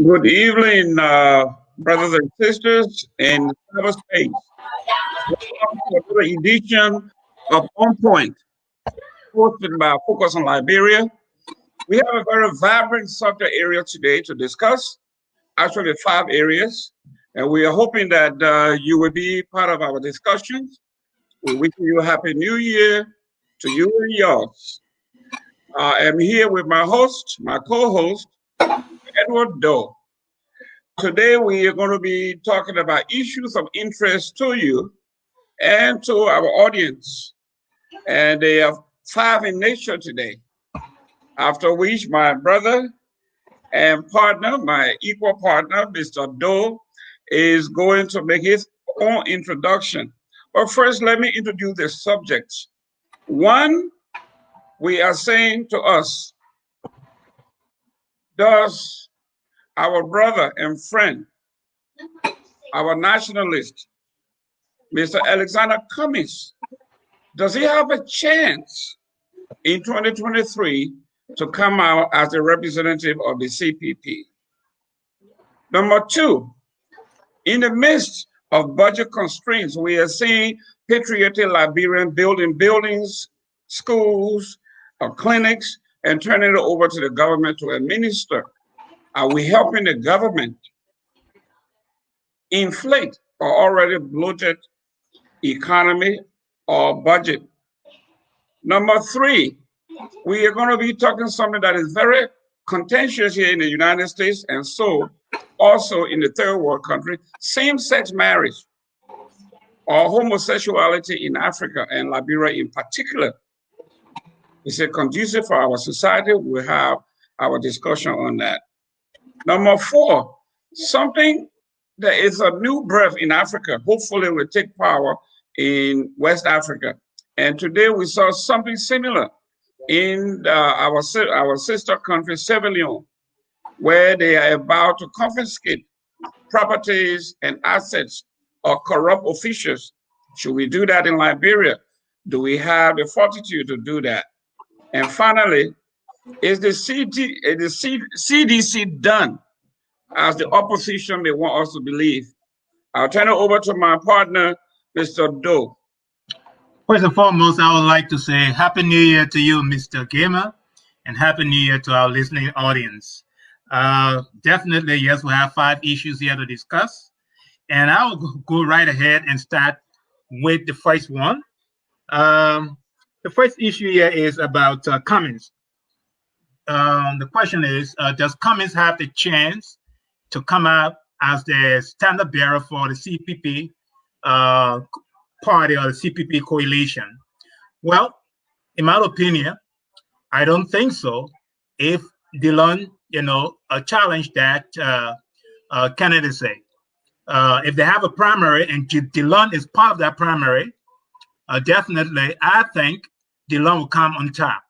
Good evening, brothers and sisters in cyberspace. Welcome to another edition of On Point, hosted by Focus on Liberia. We have a very vibrant subject area today to discuss, actually 5 areas, and we are hoping that you will be part of our discussions. We wish you a happy new year to you and yours. I am here with my host, my co-host, Edward Doe. Today we are going to be talking about issues of interest to you and to our audience. And they are 5 in nature today. After which my brother and partner, my equal partner, Mr. Doe, is going to make his own introduction. But first, let me introduce the subjects. One, we are saying to us, does our brother and friend, our nationalist, Mr. Alexander Cummings, does he have a chance in 2023 to come out as a representative of the CPP? Number 2, in the midst of budget constraints, we are seeing patriotic Liberian building buildings, schools, clinics, and turning it over to the government to administer. Are we helping the government inflate or already bloated economy or budget? Number 3, we are going to be talking something that is very contentious here in the United States and so also in the third world country, same-sex marriage or homosexuality in Africa and Liberia in particular. Is it conducive for our society? We'll have our discussion on that. Number 4, something that is a new birth in Africa, hopefully will take power in West Africa. And today we saw something similar in our sister country, Sierra Leone, where they are about to confiscate properties and assets of corrupt officials. Should we do that in Liberia? Do we have the fortitude to do that? And finally, is the CDC done as the opposition may want us to believe? I'll turn it over to my partner, Mr. Doe. First and foremost, I would like to say Happy New Year to you, Mr. Gamer, and Happy New Year to our listening audience. Definitely, yes, we have 5 issues here to discuss. And I will go right ahead and start with the first one. The first issue here is about Cummings. The question is, does Cummings have the chance to come out as the standard bearer for the CPP party or the CPP coalition? Well, in my opinion, I don't think so. If Dillon, challenge that candidacy, if they have a primary and Dillon is part of that primary, definitely, I think Dillon will come on top.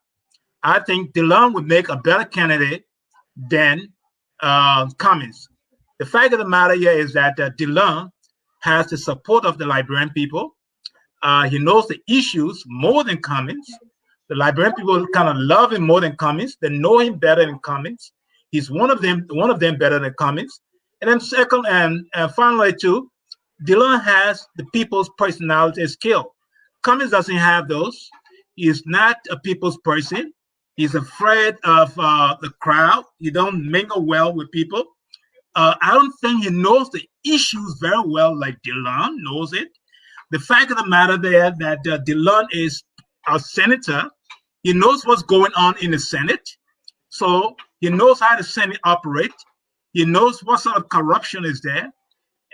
I think Dillon would make a better candidate than Cummings. The fact of the matter here is that Dillon has the support of the Liberian people. He knows the issues more than Cummings. The Liberian people kind of love him more than Cummings. They know him better than Cummings. He's one of them better than Cummings. And then second and finally too, Dillon has the people's personality and skill. Cummings doesn't have those. He's not a people's person. He's afraid of the crowd. He don't mingle well with people. I don't think he knows the issues very well like Dillon knows it. The fact of the matter there that Dillon is a senator. He knows what's going on in the Senate. So he knows how the Senate operates. He knows what sort of corruption is there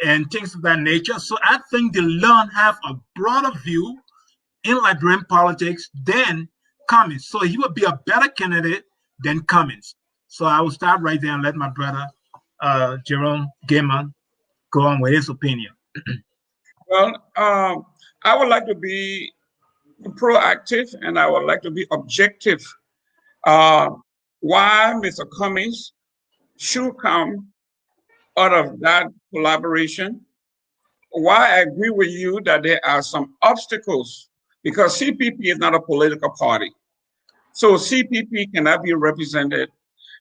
and things of that nature. So I think Dillon have a broader view in Liberian politics than Cummings. So he would be a better candidate than Cummings. So I will stop right there and let my brother, Jerome Gaiman, go on with his opinion. Well, I would like to be proactive and I would like to be objective. Why Mr. Cummings should come out of that collaboration. Why I agree with you that there are some obstacles because CPP is not a political party. So CPP cannot be represented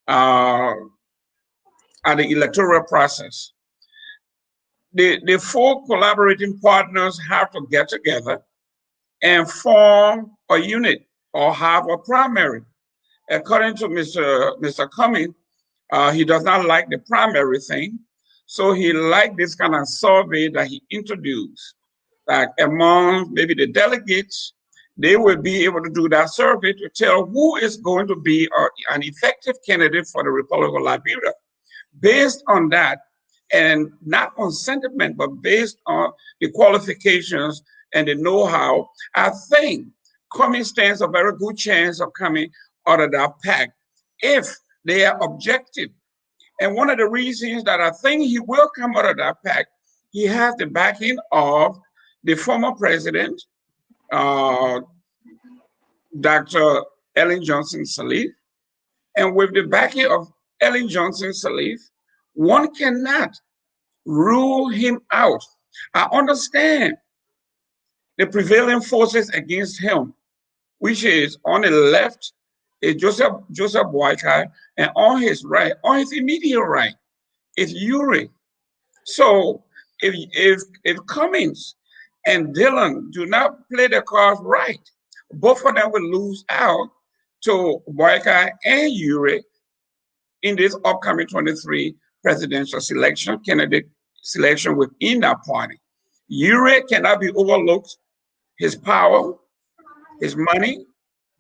as at the electoral process. The four collaborating partners have to get together and form a unit or have a primary. According to Mr. Cummings, he does not like the primary thing. So he liked this kind of survey that he introduced. Like among maybe the delegates, they will be able to do that survey to tell who is going to be an effective candidate for the Republic of Liberia. Based on that, and not on sentiment, but based on the qualifications and the know-how, I think Cummings stands a very good chance of coming out of that pack if they are objective. And one of the reasons that I think he will come out of that pack, he has the backing of the former president, Dr. Ellen Johnson Sirleaf. And with the backing of Ellen Johnson Sirleaf, one cannot rule him out. I understand the prevailing forces against him, which is on the left is Joseph Boakai, and on his right, on his immediate right, is Uri. So if Cummings and Dillon do not play the cards right, both of them will lose out to Boakai and Uri in this upcoming 23 presidential selection, candidate selection within that party. Uri cannot be overlooked. His power, his money,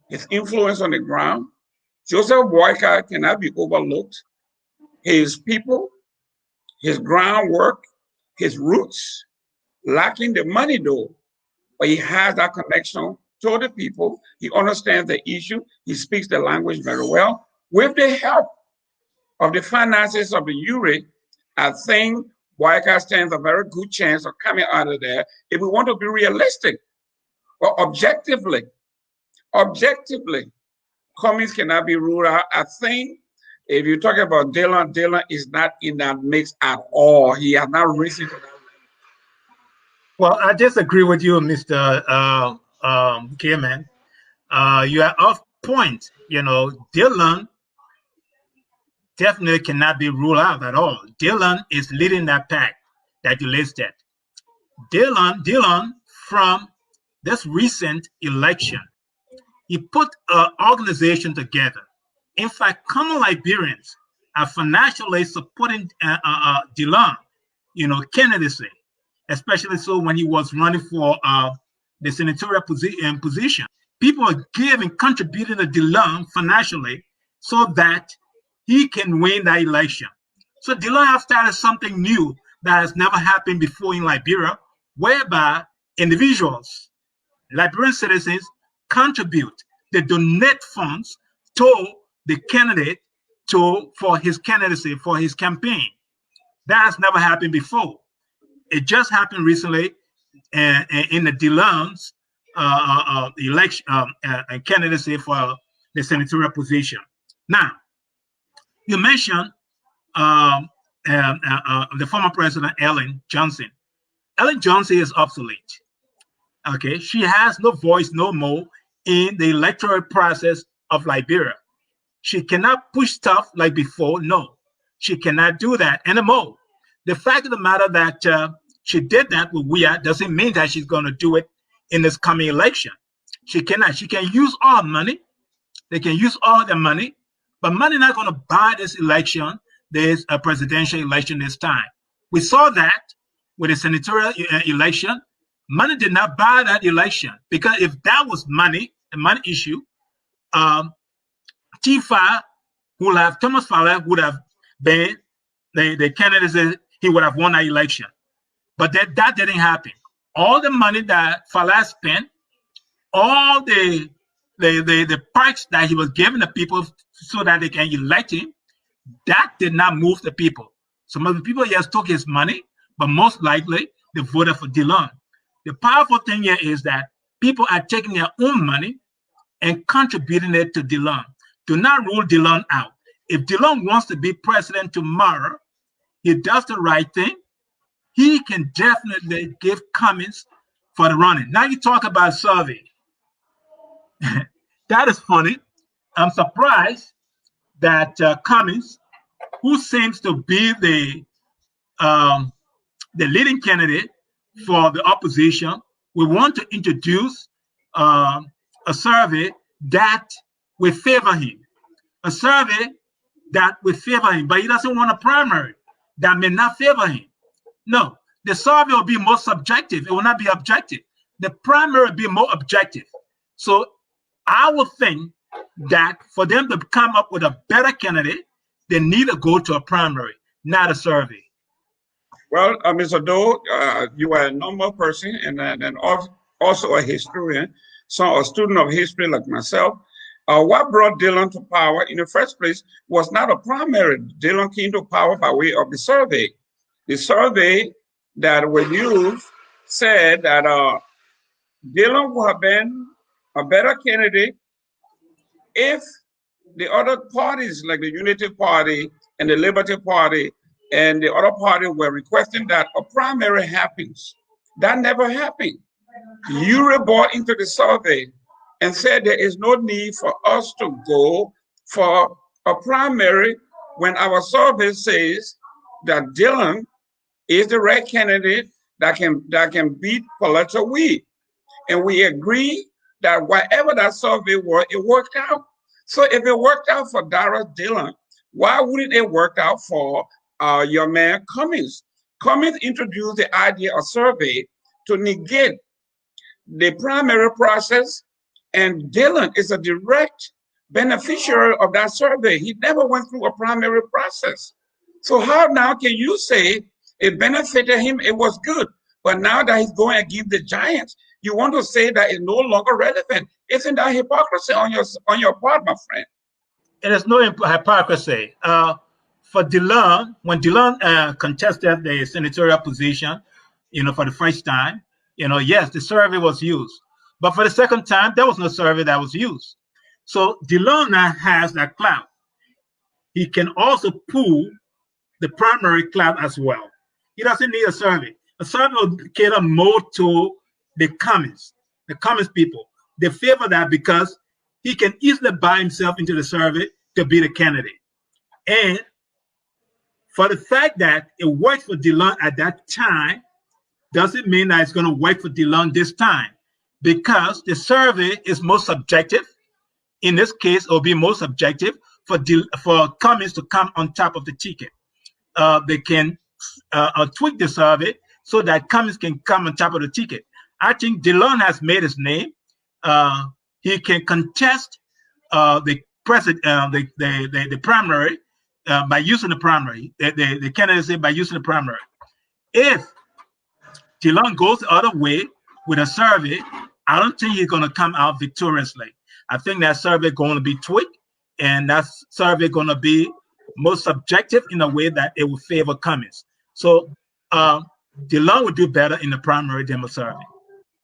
his influence on the ground. Joseph Boakai cannot be overlooked. His people, his groundwork, his roots, lacking the money though, but he has that connection to the people. He understands the issue. He speaks the language very well. With the help of the finances of the URI, I think Boakai stands a very good chance of coming out of there if we want to be realistic. But objectively, Cummings cannot be ruled out. I think if you talk about Dillon, Dillon is not in that mix at all. He has not risen to that. Well, I disagree with you, Mr. Kierman. You are off point. You know, Dillon definitely cannot be ruled out at all. Dillon is leading that pack that you listed. Dillon, from this recent election, he put an organization together. In fact, common Liberians are financially supporting Dillon, candidacy, especially so when he was running for the senatorial position. People are giving, contributing to Dillon financially so that he can win that election. So Dillon has started something new that has never happened before in Liberia, whereby individuals, Liberian citizens, contribute, they donate funds to the candidate for his candidacy, for his campaign. That has never happened before. It just happened recently in the Dillon's election and candidacy for the senatorial position. Now, you mentioned the former president, Ellen Johnson. Ellen Johnson is obsolete. Okay, she has no voice no more in the electoral process of Liberia. She cannot push stuff like before. No, she cannot do that anymore. The fact of the matter that she did that with WIA doesn't mean that she's going to do it in this coming election. She cannot. She can use all money. They can use all the money, but money not going to buy this election. There's a presidential election this time. We saw that with the senatorial election. Money did not buy that election, because if that was money, a money issue, T5 Thomas Fowler would have been the candidate. He would have won that election, but that didn't happen. All the money that Fowler spent, all the perks that he was giving the people so that they can elect him, that did not move the people. Some of the people just took his money, but most likely they voted for Dillon. The powerful thing here is that people are taking their own money and contributing it to Dillon. Do not rule Dillon out. If Dillon wants to be president tomorrow, he does the right thing, he can definitely give Cummings for the running. Now you talk about survey. That is funny. I'm surprised that Cummings who seems to be the leading candidate for the opposition, we want to introduce a survey that will favor him, a survey that will favor him, but he doesn't want a primary that may not favor him. No, the survey will be more subjective. It will not be objective. The primary will be more objective. So I would think that for them to come up with a better candidate, they need to go to a primary, not a survey. Well, Mr. Doe, you are a normal person and also a historian, so a student of history like myself. What brought Dillon to power in the first place was not a primary. Dillon came to power by way of the survey. The survey that was used said that Dillon would have been a better candidate if the other parties, like the Unity Party and the Liberty Party and the other party, were requesting that a primary happens. That never happened. You bought into the survey and said there is no need for us to go for a primary when our survey says that Dillon is the right candidate that can beat Pauletta Weed. And we agree that whatever that survey was, it worked out. So if it worked out for Dara Dillon, why wouldn't it work out for your man Cummings? Cummings introduced the idea of survey to negate the primary process, and Dillon is a direct beneficiary of that survey. He never went through a primary process. So how now can you say it benefited him, it was good, but now that he's going to give the Giants, you want to say that it's no longer relevant? Isn't that hypocrisy on your part, my friend? It is no hypocrisy. For Dillon, when Dillon contested the senatorial position, for the first time, yes, the survey was used. But for the second time, there was no survey that was used. So Dillon now has that clout. He can also pull the primary clout as well. He doesn't need a survey. A survey will cater more to the Cummings people. They favor that because he can easily buy himself into the survey to be the candidate. And for the fact that it worked for Dillon at that time, doesn't mean that it's going to work for Dillon this time, because the survey is more subjective. In this case, it will be more subjective for Cummings to come on top of the ticket. They can tweak the survey so that Cummings can come on top of the ticket. I think Dillon has made his name. He can contest the president, the primary by using the primary, the candidacy by using the primary. If Dillon goes the other way with a survey, I don't think he's going to come out victoriously. I think that survey going to be tweaked, and that survey going to be more subjective in a way that it will favor Cummings. So Dillon would do better in the primary than the survey.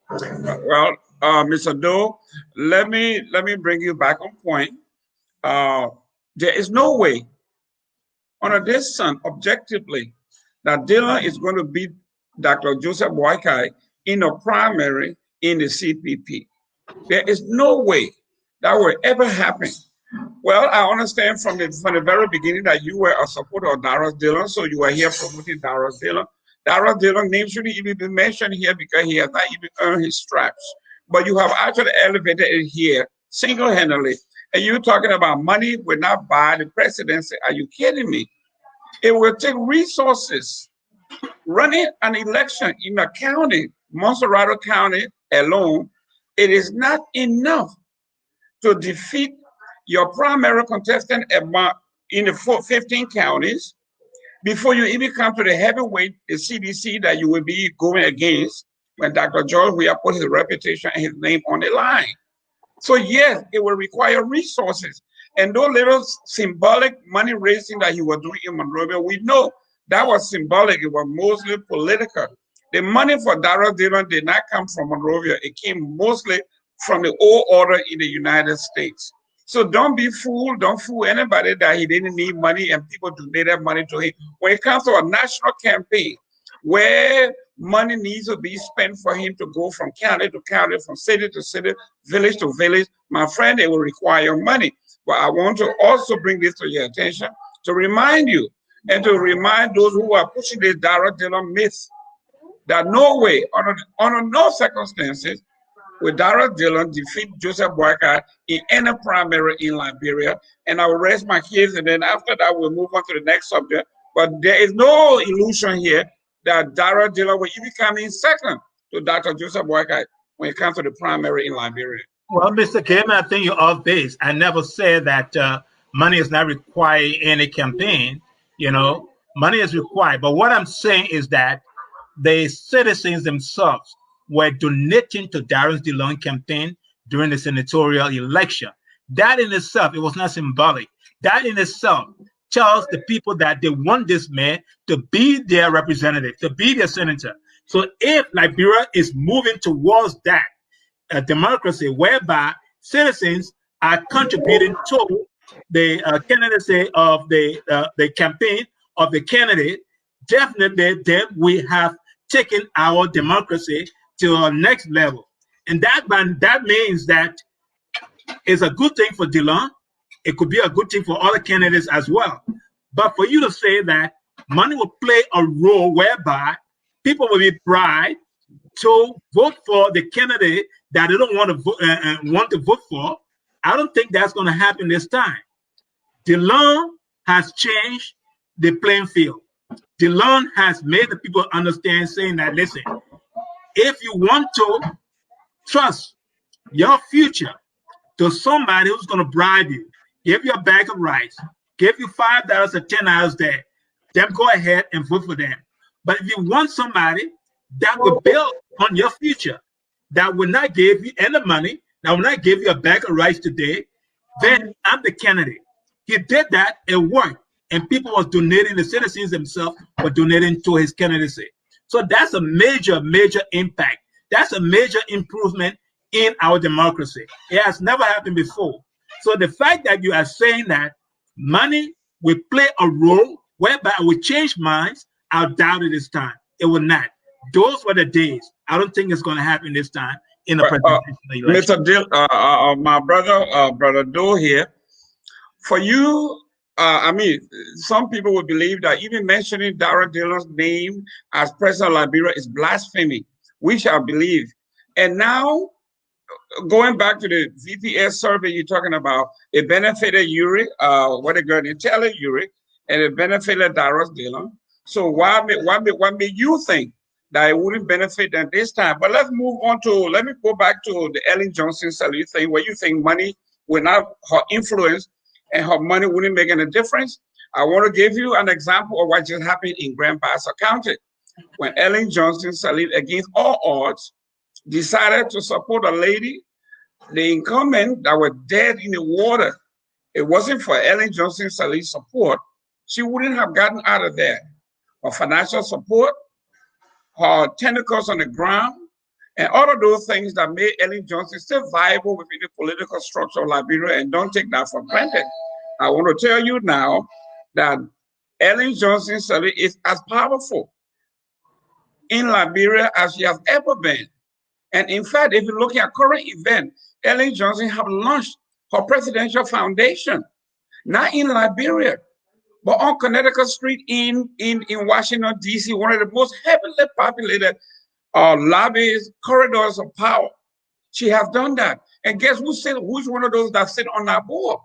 Well, Mr. Doe, let me bring you back on point. There is no way, under this sun, objectively, that Dillon is going to beat Dr. Joseph Boakai in a primary in the CPP. There is no way that will ever happen. Well, I understand from the very beginning that you were a supporter of Dara Dillon, so you are here promoting Dara Dillon. Dara Dillon's name shouldn't even be mentioned here because he has not even earned his stripes. But you have actually elevated it here single-handedly. And you're talking about money will not buy the presidency. Are you kidding me? It will take resources. Running an election in a county, Montserrat County alone, it is not enough to defeat your primary contestant in the 15 counties before you even come to the heavyweight, the CDC, that you will be going against when Dr. George Weah put his reputation and his name on the line. So yes, it will require resources. And those little symbolic money raising that he was doing in Monrovia, we know that was symbolic. It was mostly political. The money for Dara Dillon did not come from Monrovia. It came mostly from the old order in the United States. So don't be fooled. Don't fool anybody that he didn't need money and people donated money to him. When it comes to a national campaign where money needs to be spent for him to go from county to county, from city to city, village to village, my friend, it will require money. But I want to also bring this to your attention. to remind you and to remind those who are pushing this Dara Dillon myth that no way, under no circumstances, will Dara Dillon defeat Joseph Boakai in any primary in Liberia. And I will rest my case, and then after that, we'll move on to the next subject. But there is no illusion here that Dara Dillon will even come in second to Dr. Joseph Boakai when it comes to the primary in Liberia. Well, Mr. Kim, I think you're off base. I never said that money is not required in a campaign. You know, money is required. But what I'm saying is that the citizens themselves were donating to Dara Dillon campaign during the senatorial election. That in itself, it was not symbolic. That in itself tells the people that they want this man to be their representative, to be their senator. So if Liberia is moving towards that, a democracy whereby citizens are contributing to the candidacy of the campaign of the candidate, definitely then we have taken our democracy to our next level. And that means that it's a good thing for Dillon. It could be a good thing for other candidates as well. But for you to say that money will play a role whereby people will be bribed to vote for the candidate that they don't want to vote for, I don't think that's going to happen this time. Dillon has changed the playing field. Dillon has made the people understand, saying that, listen, if you want to trust your future to somebody who's going to bribe you, give you a bag of rice, give you $5 or $10 there, then go ahead and vote for them. But if you want somebody that will build on your future, that will not give you any money, that will not give you a bag of rice today, then I'm the candidate. He did that, it worked. And people was donating, the citizens themselves were donating to his candidacy. So that's a major, major impact. That's a major improvement in our democracy. It has never happened before. So the fact that you are saying that money will play a role whereby it will change minds, I doubt it this time. It will not. Those were the days. I don't think it's going to happen this time in the presidential election. Mr. Dill, my brother Doe here, for you, I mean, some people would believe that even mentioning Dara Dillon's name as president of Liberia is blasphemy, which I believe. And now, going back to the VPS survey you're talking about, it benefited Uri, what a girl, tell Uri, and it benefited Dara Dillon. So why may you think that it wouldn't benefit them this time? But let's move on to, let me go back to the Ellen Johnson salute thing, where you think money will not, her influence and her money wouldn't make any difference. I want to give you an example of what just happened in Grand Bassa County, when Ellen Johnson salute, against all odds, decided to support a lady, the incumbent that were dead in the water. It wasn't for Ellen Johnson salute support, she wouldn't have gotten out of there. Her financial support, her tentacles on the ground, and all of those things that made Ellen Johnson still viable within the political structure of Liberia, and don't take that for granted. I want to tell you now that Ellen Johnson salute is as powerful in Liberia as she has ever been. And in fact, if you look at current event, Ellen Johnson have launched her presidential foundation, not in Liberia, but on Connecticut Street in Washington, D.C., one of the most heavily populated lobbies, corridors of power. She has done that. And guess who's one of those that sit on that board?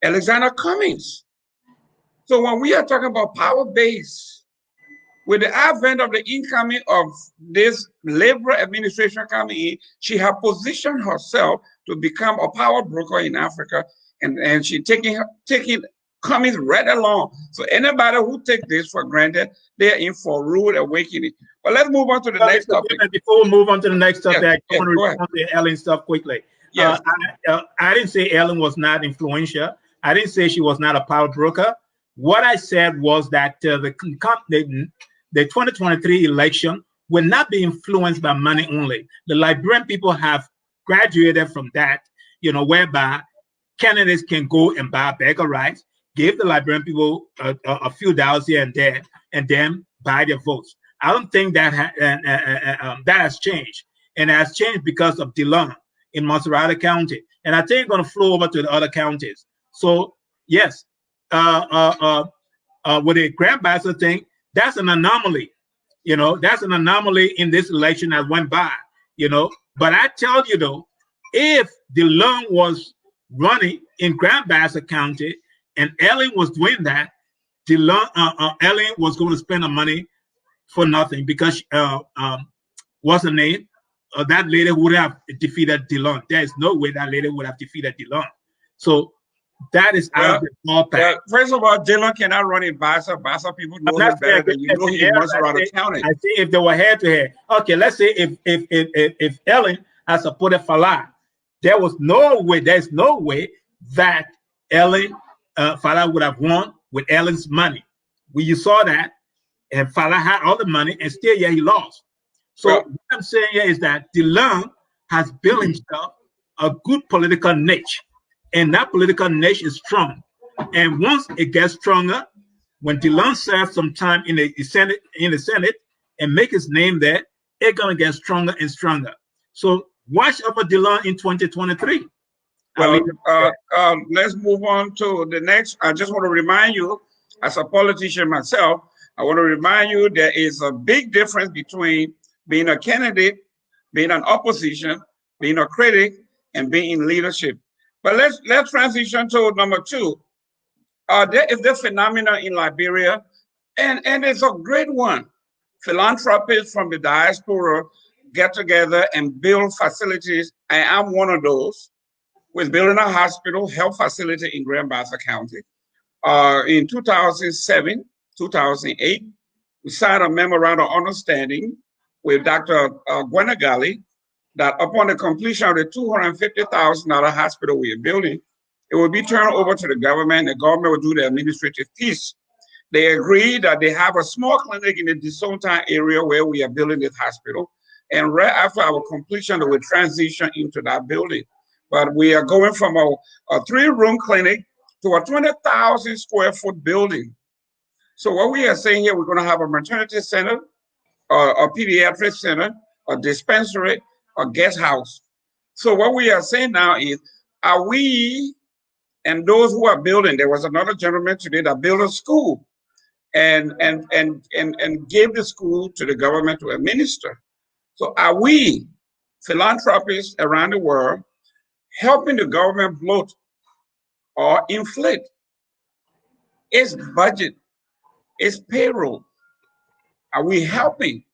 Alexander Cummings. So when we are talking about power base, with the advent of the incoming of this Labor administration coming in, she has positioned herself to become a power broker in Africa, and she taking Cummings right along. So anybody who take this for granted, they're in for a rude awakening. But let's move on to the next topic. Before we move on to the next topic, I yes, want to respond to Ellen stuff quickly. Yes. I didn't say Ellen was not influential. I didn't say she was not a power broker. What I said was that the 2023 election will not be influenced by money only. The Liberian people have graduated from that, whereby candidates can go and buy a bag of rice, give the Liberian people a few dollars here and there, and then buy their votes. I don't think that that has changed. And it has changed because of Dillon in Montserrat County. And I think it's going to flow over to the other counties. So, yes, with a grand ambassador thing, that's an anomaly. That's an anomaly in this election that went by. But I tell you though, if the loan was running in Grand Bassa County and Ellen was doing that, the loan, Ellen was going to spend the money for nothing because what's her name? That lady would have defeated Dillon. There is no way that lady would have defeated Dillon. So that is out of the ballpark. Well, first of all, Dillon cannot run in Bassa. Bassa people know him better than you know him in Maserati County. I see if they were head to head. Okay, let's say if Ellen had supported Falah, there's no way that Falah would have won with Ellen's money. You saw that, and Falah had all the money, and still, he lost. So what I'm saying here is that Dillon has built himself a good political niche, and that political niche is strong. And once it gets stronger, when Dillon serves some time in the Senate, and make his name there, it's gonna get stronger and stronger. So watch out for Dillon in 2023. Well, let's move on to the next. I just want to remind you, as a politician myself, I want to remind you there is a big difference between being a candidate, being an opposition, being a critic, and being in leadership. But let's transition to number two. There is the phenomenon in Liberia, and it's a great one. Philanthropists from the diaspora get together and build facilities. I am one of those. We're building a hospital, health facility in Grand Bassa County. In 2007, 2008, we signed a memorandum of understanding with Dr. Gwenagali that upon the completion of the $250,000 hospital we are building, it will be turned over to the government. The government will do the administrative piece. They agreed that they have a small clinic in the DeSoto area where we are building this hospital. And right after our completion, they will transition into that building. But we are going from a 3-room clinic to a 20,000 square foot building. So what we are saying here, we're going to have a maternity center, a pediatric center, a dispensary, a guest house. So what we are saying now is, are we and those who are building, there was another gentleman today that built a school and gave the school to the government to administer. So are we, philanthropists around the world, helping the government bloat or inflate its budget, its payroll? Are we helping?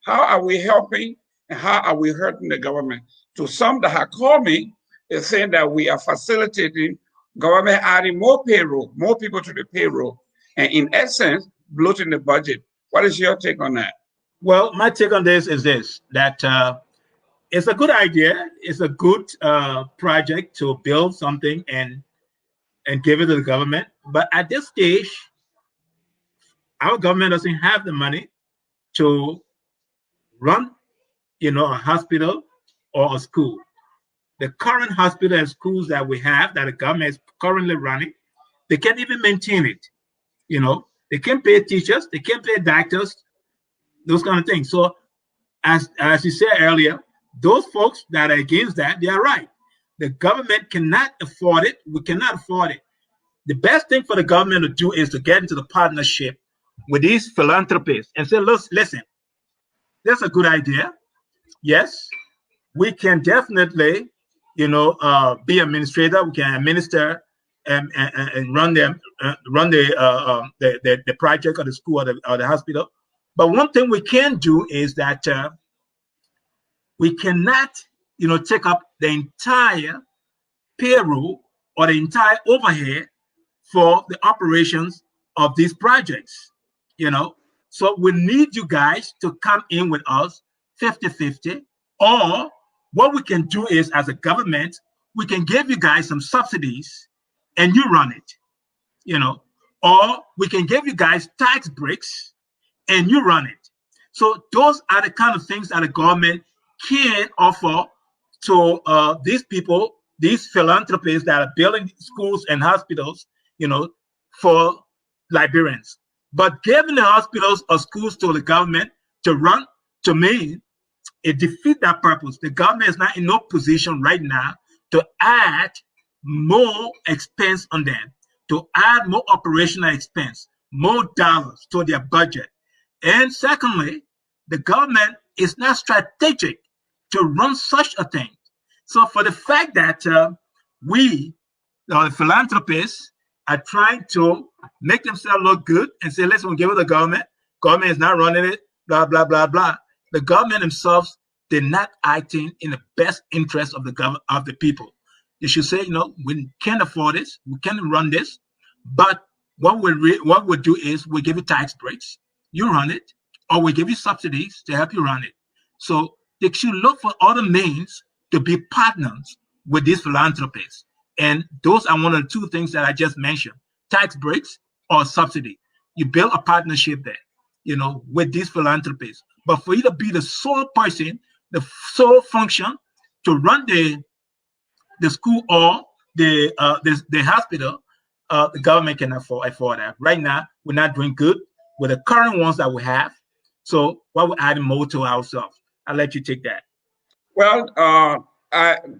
How are we helping? And how are we hurting the government? To some that have called me, they're saying that we are facilitating government adding more payroll, more people to the payroll, and in essence, bloating the budget. What is your take on that? Well, my take on this is this, that it's a good idea. It's a good project to build something and give it to the government. But at this stage, our government doesn't have the money to run, a hospital or a school. The current hospital and schools that we have, that the government is currently running, they can't even maintain it. They can't pay teachers, they can't pay doctors, those kind of things. So as you said earlier, those folks that are against that, they are right. The government cannot afford it. We cannot afford it. The best thing for the government to do is to get into the partnership with these philanthropists and say, listen, that's a good idea. Yes, we can definitely, be administrator. We can administer and run them, run the project or the school or the hospital. But one thing we can do is that we cannot, take up the entire payroll or the entire overhead for the operations of these projects. So we need you guys to come in with us 50-50, or what we can do is, as a government, we can give you guys some subsidies and you run it, or we can give you guys tax breaks and you run it. So those are the kind of things that the government can offer to these people, these philanthropists that are building schools and hospitals, for Liberians. But giving the hospitals or schools to the government to run, to me, it defeats that purpose. The government is not in no position right now to add more expense on them, to add more operational expense, more dollars to their budget. And secondly, the government is not strategic to run such a thing. So for the fact that we, the philanthropists, are trying to make themselves look good and say, listen, we'll give it to the government. Government is not running it, blah, blah, blah, blah. The government themselves, they're not acting in the best interest of the government, of the people. They should say, we can't afford this, we can't run this, but what we'll do is we'll give you tax breaks, you run it, or we give you subsidies to help you run it. So they should look for other means to be partners with these philanthropists. And those are one of the two things that I just mentioned, tax breaks or subsidy. You build a partnership there, with these philanthropists. But for you to be the sole person, the sole function to run the school or the hospital, the government can afford that. Right now, we're not doing good with the current ones that we have. So why we're adding more to ourselves? I'll let you take that. Well,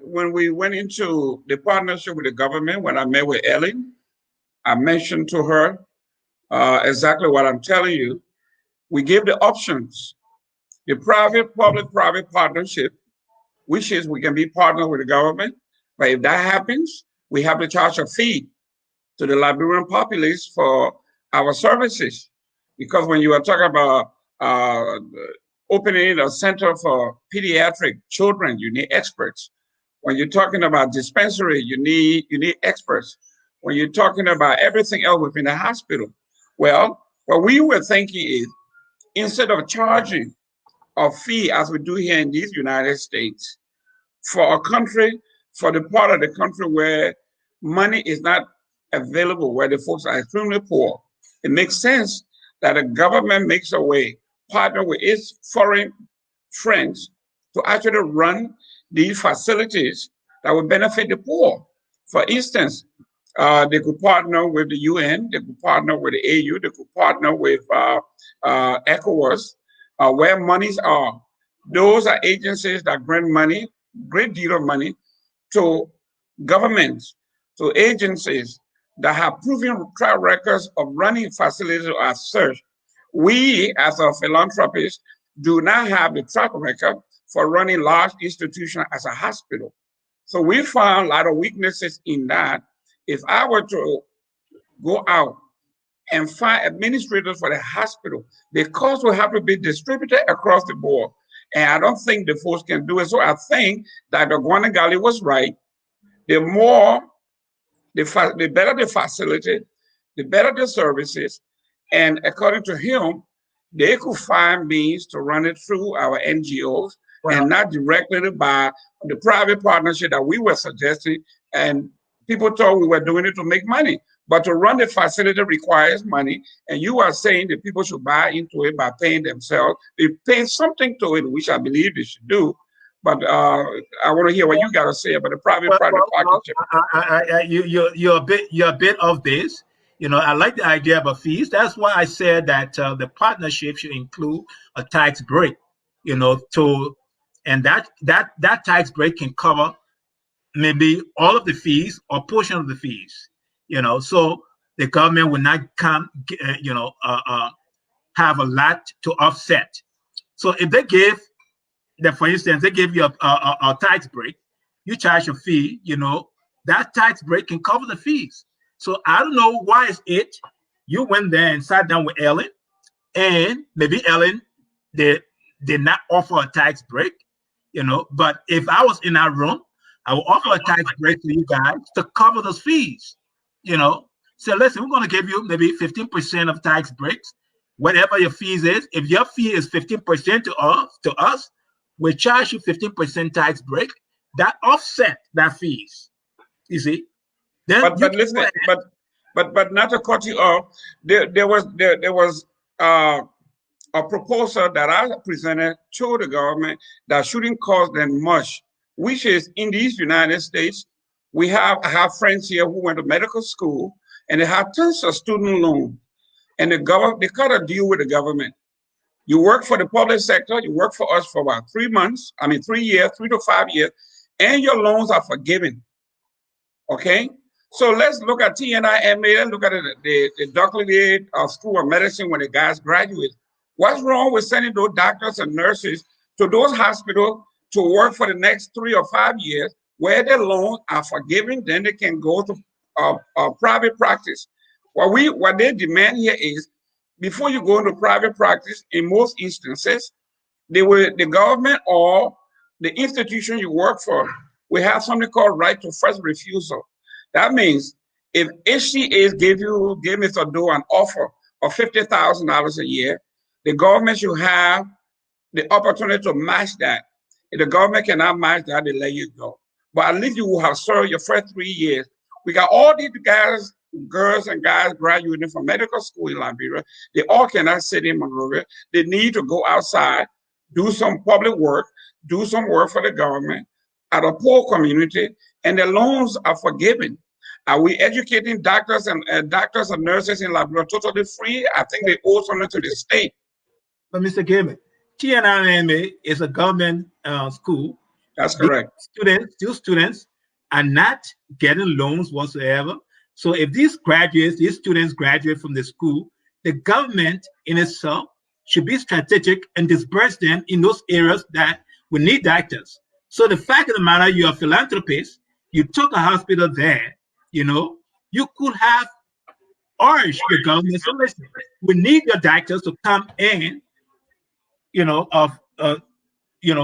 when we went into the partnership with the government, when I met with Ellen, I mentioned to her exactly what I'm telling you. We gave the options, the public-private partnership, which is we can be partnered with the government. But if that happens, we have to charge a fee to the Liberian populace for our services. Because when you are talking about opening a center for pediatric children, you need experts. When you're talking about dispensary, you need experts. When you're talking about everything else within the hospital, well, what we were thinking is instead of charging a fee as we do here in these United States for a country, for the part of the country where money is not available, where the folks are extremely poor, it makes sense that the government makes a way, partner with its foreign friends to actually run these facilities that will benefit the poor. For instance, they could partner with the UN, they could partner with the AU, they could partner with ECOWAS, where monies are. Those are agencies that grant money, great deal of money, to governments, to agencies that have proven track records of running facilities as such. We, as a philanthropist, do not have the track record for running large institutions as a hospital. So we found a lot of weaknesses in that. If I were to go out and find administrators for the hospital, the cost will have to be distributed across the board. And I don't think the folks can do it. So I think that the Guanagali was right. The better the facility, the better the services. And according to him, they could find means to run it through our NGOs and not directly by the private partnership that we were suggesting. And people thought we were doing it to make money. But to run the facility requires money. And you are saying that people should buy into it by paying themselves. They pay something to it, which I believe they should do. But I want to hear what you got to say about the private-private partnership. You're a bit of this. I like the idea about fees. That's why I said that the partnership should include a tax break. And that tax break can cover maybe all of the fees or portion of the fees. So the government will not have a lot to offset. So if they give that, for instance, they give you a tax break, you charge a fee, that tax break can cover the fees. So I don't know why is it you went there and sat down with Ellen, and maybe Ellen did not offer a tax break, but if I was in that room, I will offer a tax break to you guys to cover those fees, So listen, we're going to give you maybe 15% of tax breaks, whatever your fees is. If your fee is 15% to us, we charge you 15% tax break. That offset that fees. You see? Then but listen, but not to cut you off, there was a proposal that I presented to the government that shouldn't cost them much, which is in these United States, I have friends here who went to medical school and they have tons of student loans. And they got a deal with the government. You work for the public sector, you work for us for about 3 months, 3 years, 3 to 5 years, and your loans are forgiven. Okay? So let's look at TNIMA. Let's look at the Doctorate of School of Medicine when the guys graduate. What's wrong with sending those doctors and nurses to those hospitals to work for the next 3 or 5 years, where their loans are forgiven? Then they can go to private practice. What they demand here is, before you go into private practice, in most instances, the government or the institution you work for will have something called right to first refusal. That means if HCAs gave Mr. Doe an offer of $50,000 a year, the government should have the opportunity to match that. If the government cannot match that, they let you go. But at least you will have served your first 3 years. We got all these guys, girls and guys graduating from medical school in Liberia. They all cannot sit in Monrovia. They need to go outside, do some public work, do some work for the government at a poor community, and the loans are forgiven. Are we educating doctors and nurses in Liberia totally free? I think they owe something to the state. But Mr. Gilman, TNIMA is a government school. That's correct. These students are not getting loans whatsoever. So if these students graduate from the school, the government in itself should be strategic and disperse them in those areas that we need doctors. So the fact of the matter, you're a philanthropist, you took a hospital there, you could have urged the government, so listen, we need your doctors to come in,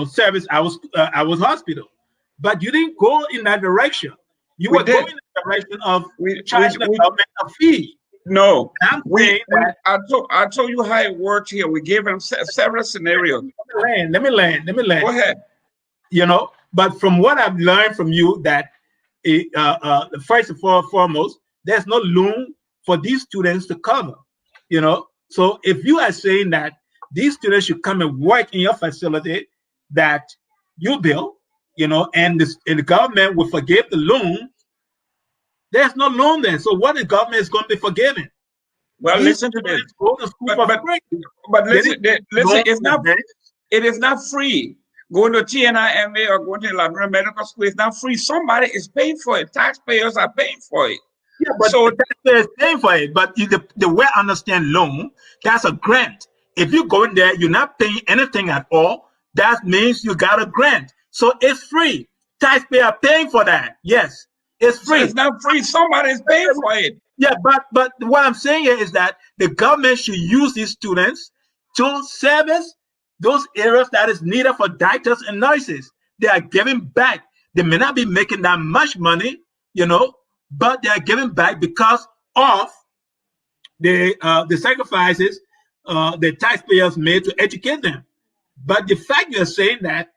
service our hospital. But you didn't go in that direction. You were going in the direction of charging the government a fee. No, I told you how it worked here. We gave them several scenarios. Let me land. Go ahead. But from what I've learned from you, that first and foremost, there's no loan for these students to cover. So if you are saying that these students should come and work in your facility that you build, and the government will forgive the loan, there's no loan there. So what the government is going to be forgiving? Well, listen to this. But listen, it is not free. Going to TNIMA or going to Liberia Medical School is not free. Somebody is paying for it. Taxpayers are paying for it. Yeah, but so taxpayers paying for it. But the way I understand loan, that's a grant. If you go in there, you're not paying anything at all. That means you got a grant. So it's free. Taxpayers are paying for that. Yes, it's free. So it's not free. Somebody is paying for it. Yeah, but what I'm saying here is that the government should use these students to service those areas that is needed for doctors and nurses. They are giving back. They may not be making that much money, but they are giving back because of the sacrifices the taxpayers made to educate them. But the fact you're saying that,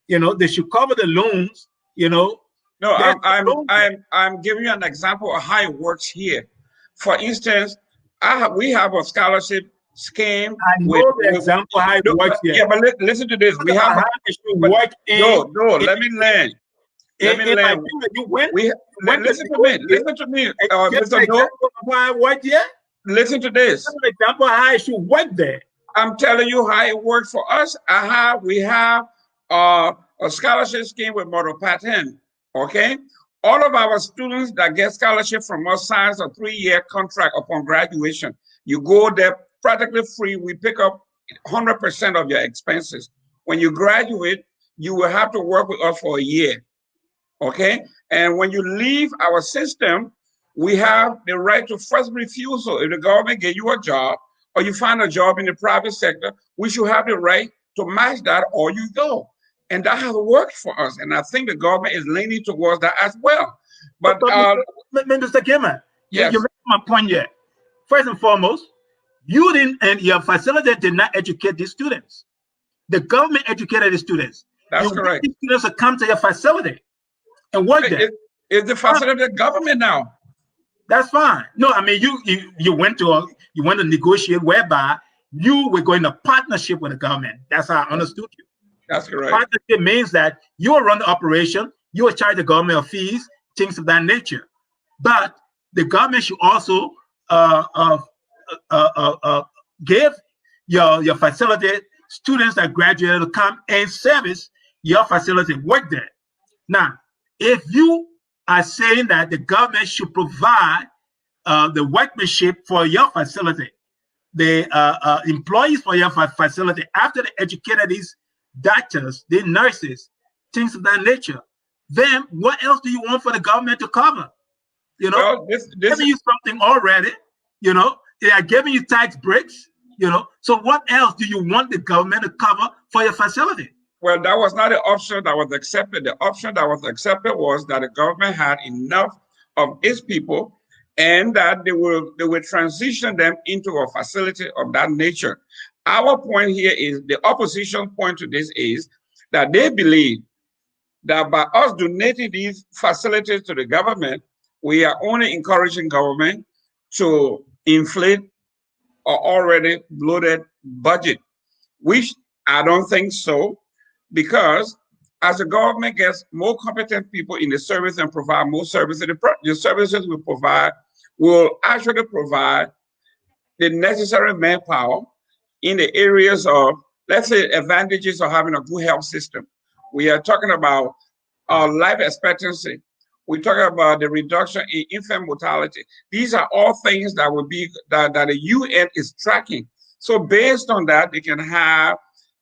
they should cover the loans, No, I'm giving you an example of how it works here. For instance, we have a scholarship scheme. I know the example how it works here. Yeah, but listen to this. We have let me land. Let me land. Listen to me. Listen to me, Mr. Doe. Listen to this. Example how it should work there. I'm telling you how it works for us. We have a scholarship scheme with Model Patent. Okay, all of our students that get scholarship from us signs a 3-year contract upon graduation. You go there practically free. We pick up 100% of your expenses. When you graduate, you will have to work with us for a year. Okay, and when you leave our system, we have the right to first refusal. If the government gave you a job or you find a job in the private sector, we should have the right to match that or you go. And that has worked for us. And I think the government is leaning towards that as well. But Mr. Kimmer, yes. You made my point yet. First and foremost, you didn't, and your facility did not educate these students. The government educated the students. That's correct. These students to come to your facility and work there. It's the facility of the government now. That's fine. No, I mean you went to negotiate whereby you were going to partnership with the government. That's how I understood you. That's correct. Partnership means that you will run the operation, you will charge the government of fees, things of that nature. But the government should also give your facility students that graduate to come and service your facility, work there. Now, if you are saying that the government should provide the workmanship for your facility, the employees for your facility. After they educated these doctors, the nurses, things of that nature, then what else do you want for the government to cover? You know, well, this giving you something already. You know, they are giving you tax breaks. You know, so what else do you want the government to cover for your facility? well, that was not the option that was accepted. The option that was accepted was that the government had enough of its people, and that they will transition them into a facility of that nature. Our point here is, the opposition point to this is that they believe that by us donating these facilities to the government, we are only encouraging government to inflate an already bloated budget, which I don't think so, because as the government gets more competent people in the service and provide more services, the services we provide will actually provide the necessary manpower in the areas of, let's say, advantages of having a good health system. We are talking about life expectancy. We're talking about the reduction in infant mortality. These are all things that will be that the UN is tracking. So based on that, they can have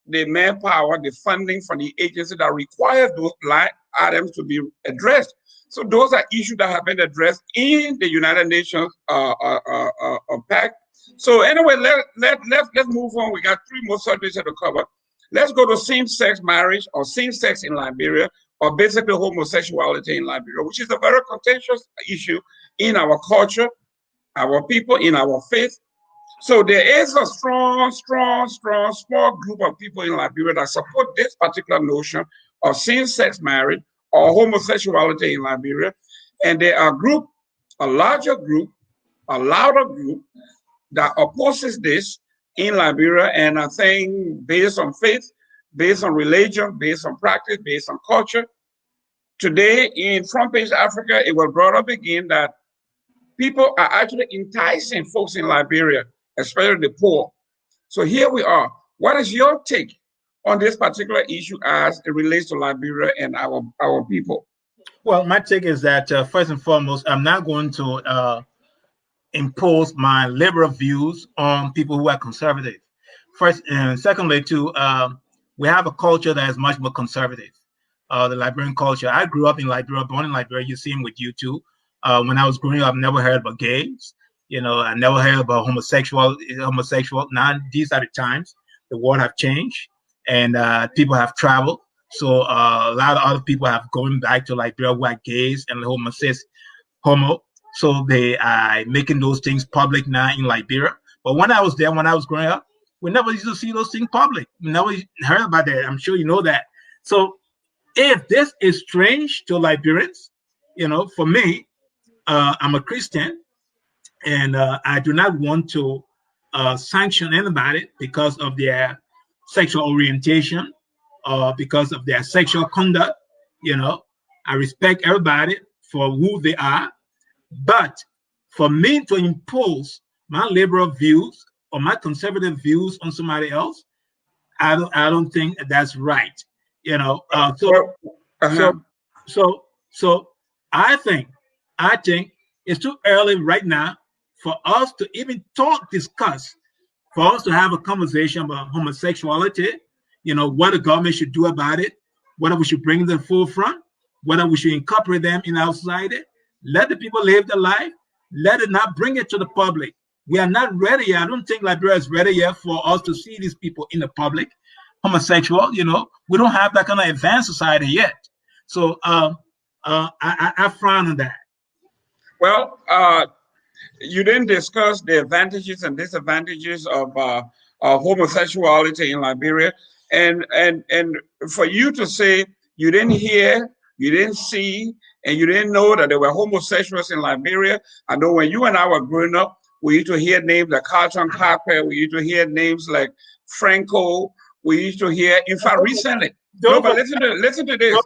the manpower, the funding from the agency that requires those line items to be addressed. So those are issues that have been addressed in the United Nations pact. So anyway, let's move on. We got 3 more subjects to cover. Let's go to same-sex marriage, or same-sex in Liberia, or basically homosexuality in Liberia, which is a very contentious issue in our culture, our people, in our faith. So there is a strong, small group of people in Liberia that support this particular notion of same-sex marriage or homosexuality in Liberia. And there are a larger group, a louder group that opposes this in Liberia. And I think based on faith, based on religion, based on practice, based on culture, today in Front Page Africa, it was brought up again that people are actually enticing folks in Liberia, especially the poor. So here we are. What is your take on this particular issue as it relates to Liberia and our people? Well, my take is that first and foremost, I'm not going to impose my liberal views on people who are conservative. First and secondly, too, we have a culture that is much more conservative. The Liberian culture. I grew up in Liberia, born in Liberia. You see him with you too. When I was growing up, I never heard about gays. You know, I never heard about homosexual. Now these are the times. The world have changed, and people have traveled. So a lot of other people have gone back to Liberia who are gays and homo. So they are making those things public now in Liberia. But when I was there, when I was growing up, we never used to see those things public. We never heard about that. I'm sure you know that. So if this is strange to Liberians, you know, for me, I'm a Christian, and I do not want to sanction anybody because of their sexual orientation or because of their sexual conduct. You know, I respect everybody for who they are, but for me to impose my liberal views or my conservative views on somebody else, I don't think that's right. You know, so I think it's too early right now for us to even discuss, for us to have a conversation about homosexuality. You know, what the government should do about it, whether we should bring them forefront, whether we should incorporate them in our society. Let the people live their life. Let it not bring it to the public. We are not ready yet. I don't think Liberia is ready yet for us to see these people in the public, homosexual. You know, we don't have that kind of advanced society yet. So I frown on that. Well, you didn't discuss the advantages and disadvantages of homosexuality in Liberia, and for you to say you didn't hear, you didn't see, and you didn't know that there were homosexuals in Liberia. I know when you and I were growing up, we used to hear names like Carlton Carper, we used to hear names like Franco, we used to hear, in fact, recently. No, but listen to this. Listen to this.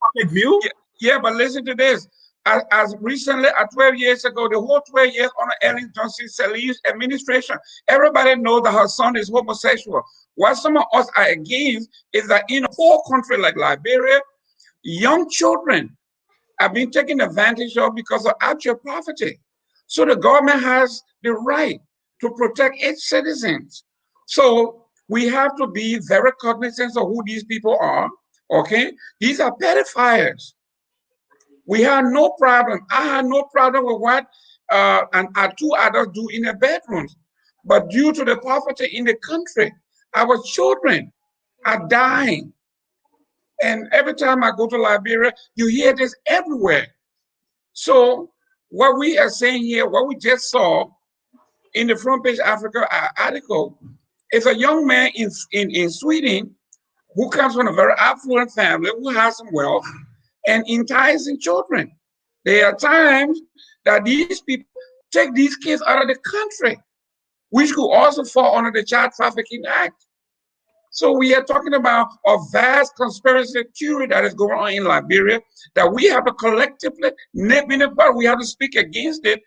Public view? Yeah, but listen to this. As recently as 12 years ago, the whole 12 years under Ellen Johnson Sirleaf's administration, everybody knows that her son is homosexual. What some of us are against is that in a poor country like Liberia, young children are being taken advantage of because of actual poverty. So the government has the right to protect its citizens. So we have to be very cognizant of who these people are. Okay, these are pedophiles. We have no problem. I had no problem with what and our two others do in the bedrooms. But due to the poverty in the country, our children are dying. And every time I go to Liberia, you hear this everywhere. So what we are saying here, what we just saw in the Front Page Africa article, is a young man in Sweden who comes from a very affluent family, who has some wealth, and enticing children. There are times that these people take these kids out of the country, which could also fall under the Child Trafficking Act. So we are talking about a vast conspiracy theory that is going on in Liberia that we have to collectively nip in the bud. We have to speak against it.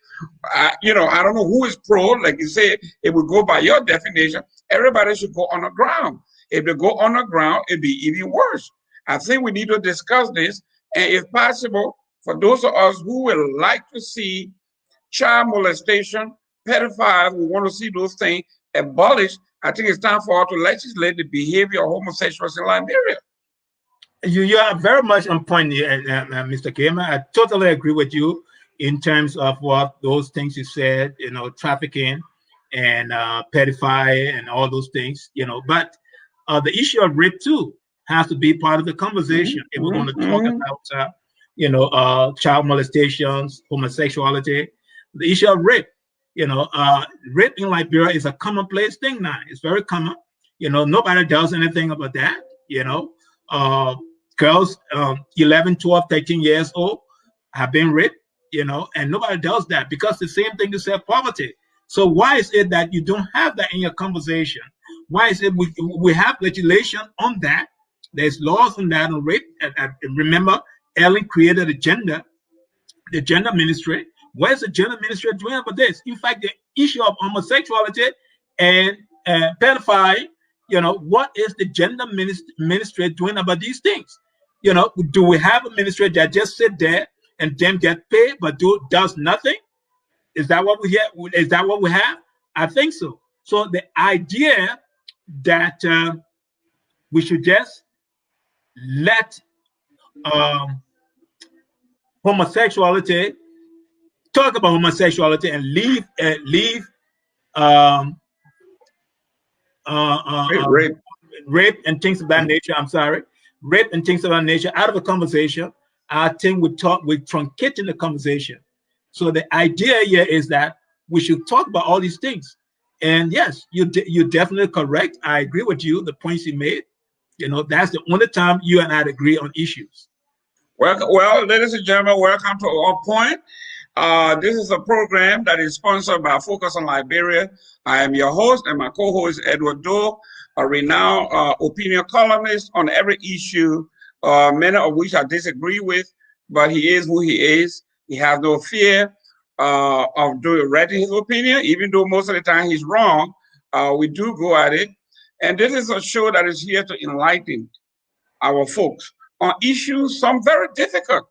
I don't know who is pro. Like you said, it would go by your definition. Everybody should go on the ground. If they go on the ground, it'd be even worse. I think we need to discuss this. And if possible, for those of us who would like to see child molestation, pedophiles, we want to see those things abolished. I think it's time for us to legislate the behavior of homosexuals in Liberia. You are very much on point, Mr. Kema. I totally agree with you in terms of what those things you said, trafficking and pedophile and all those things, but the issue of rape too has to be part of the conversation. If we're going to talk about, child molestations, homosexuality, the issue of rape. Rape in Liberia is a commonplace thing now. It's very common. Nobody does anything about that. Girls 11, 12, 13 years old have been raped, and nobody does that because the same thing is poverty. So why is it that you don't have that in your conversation? Why is it we have legislation on that? There's laws on that on rape. And remember, Ellen created the gender ministry. Where's the gender ministry doing about this? In fact, the issue of homosexuality and pedophile, what is the gender ministry doing about these things? Do we have a ministry that just sit there and then get paid but does nothing? Is that what we have? Is that what we have? I think so. So the idea that we should just let homosexuality talk about homosexuality and leave rape and things of that nature. I'm sorry, rape and things of that nature out of the conversation. I think we're truncating the conversation. So the idea here is that we should talk about all these things. And yes, you're definitely correct. I agree with you. The points you made. That's the only time you and I agree on issues. Well, ladies and gentlemen, welcome to Our Point. This is a program that is sponsored by Focus on Liberia. I am your host, and my co-host Edward Doe, a renowned opinion columnist on every issue, many of which I disagree with, but he is who he is. He has no fear of writing his opinion, even though most of the time he's wrong. We do go at it. And this is a show that is here to enlighten our folks on issues, some very difficult,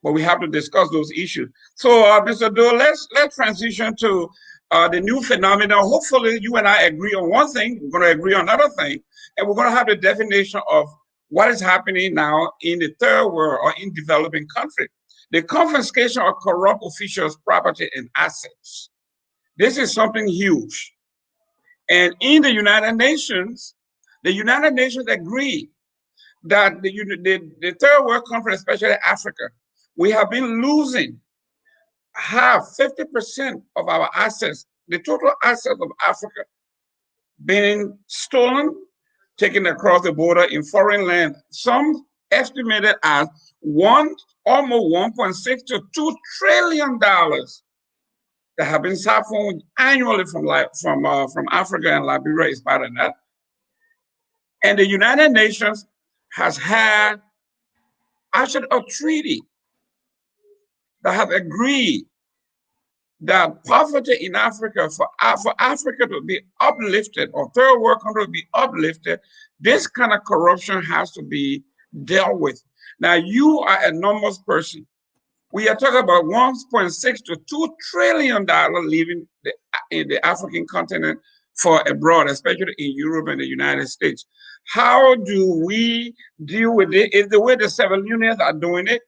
but we have to discuss those issues. So, Mr. Doe, let's transition to the new phenomenon. Hopefully, you and I agree on one thing. We're going to agree on another thing, and we're going to have the definition of what is happening now in the third world or in developing countries. The confiscation of corrupt officials' property and assets. This is something huge. And in the United Nations agreed that the third world countries, especially Africa, we have been losing 50% of our assets, the total assets of Africa, being stolen, taken across the border in foreign land. Some estimated as almost 1.6 to $2 trillion that have been siphoned annually from Africa, and Liberia is part of that. And the United Nations has had actually a treaty that have agreed that poverty in Africa, for Africa to be uplifted, or third world country to be uplifted, this kind of corruption has to be dealt with. Now, you are an enormous person. We are talking about 1.6 to $2 trillion leaving in the African continent for abroad, especially in Europe and the United States. How do we deal with it? Is the way the 7 unions are doing it,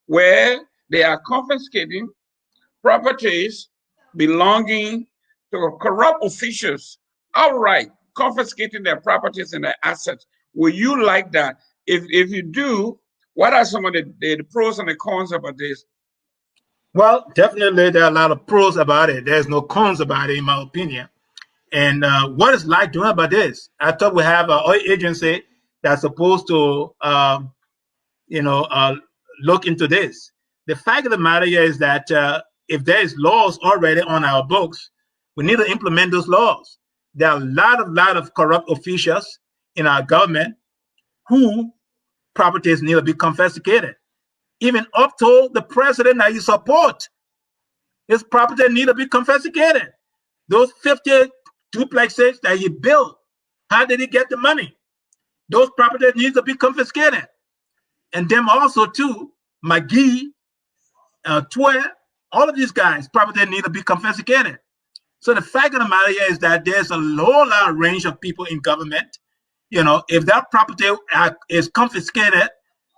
where they are confiscating properties belonging to corrupt officials, outright confiscating their properties and their assets. Will you like that? If you do, what are some of the pros and the cons about this? Well, definitely there are a lot of pros about it. There's no cons about it, in my opinion. And what is like doing about this? I thought we have an agency that's supposed to, you know, look into this. The fact of the matter is that if there is laws already on our books, we need to implement those laws. There are a lot of corrupt officials in our government who properties need to be confiscated. Even up to the president that you support, his property need to be confiscated. Those 50 duplexes that he built, how did he get the money? Those properties need to be confiscated. And them also too, McGee, Twer, all of these guys, property need to be confiscated. So the fact of the matter is that there's a large range of people in government. You know, if that property is confiscated,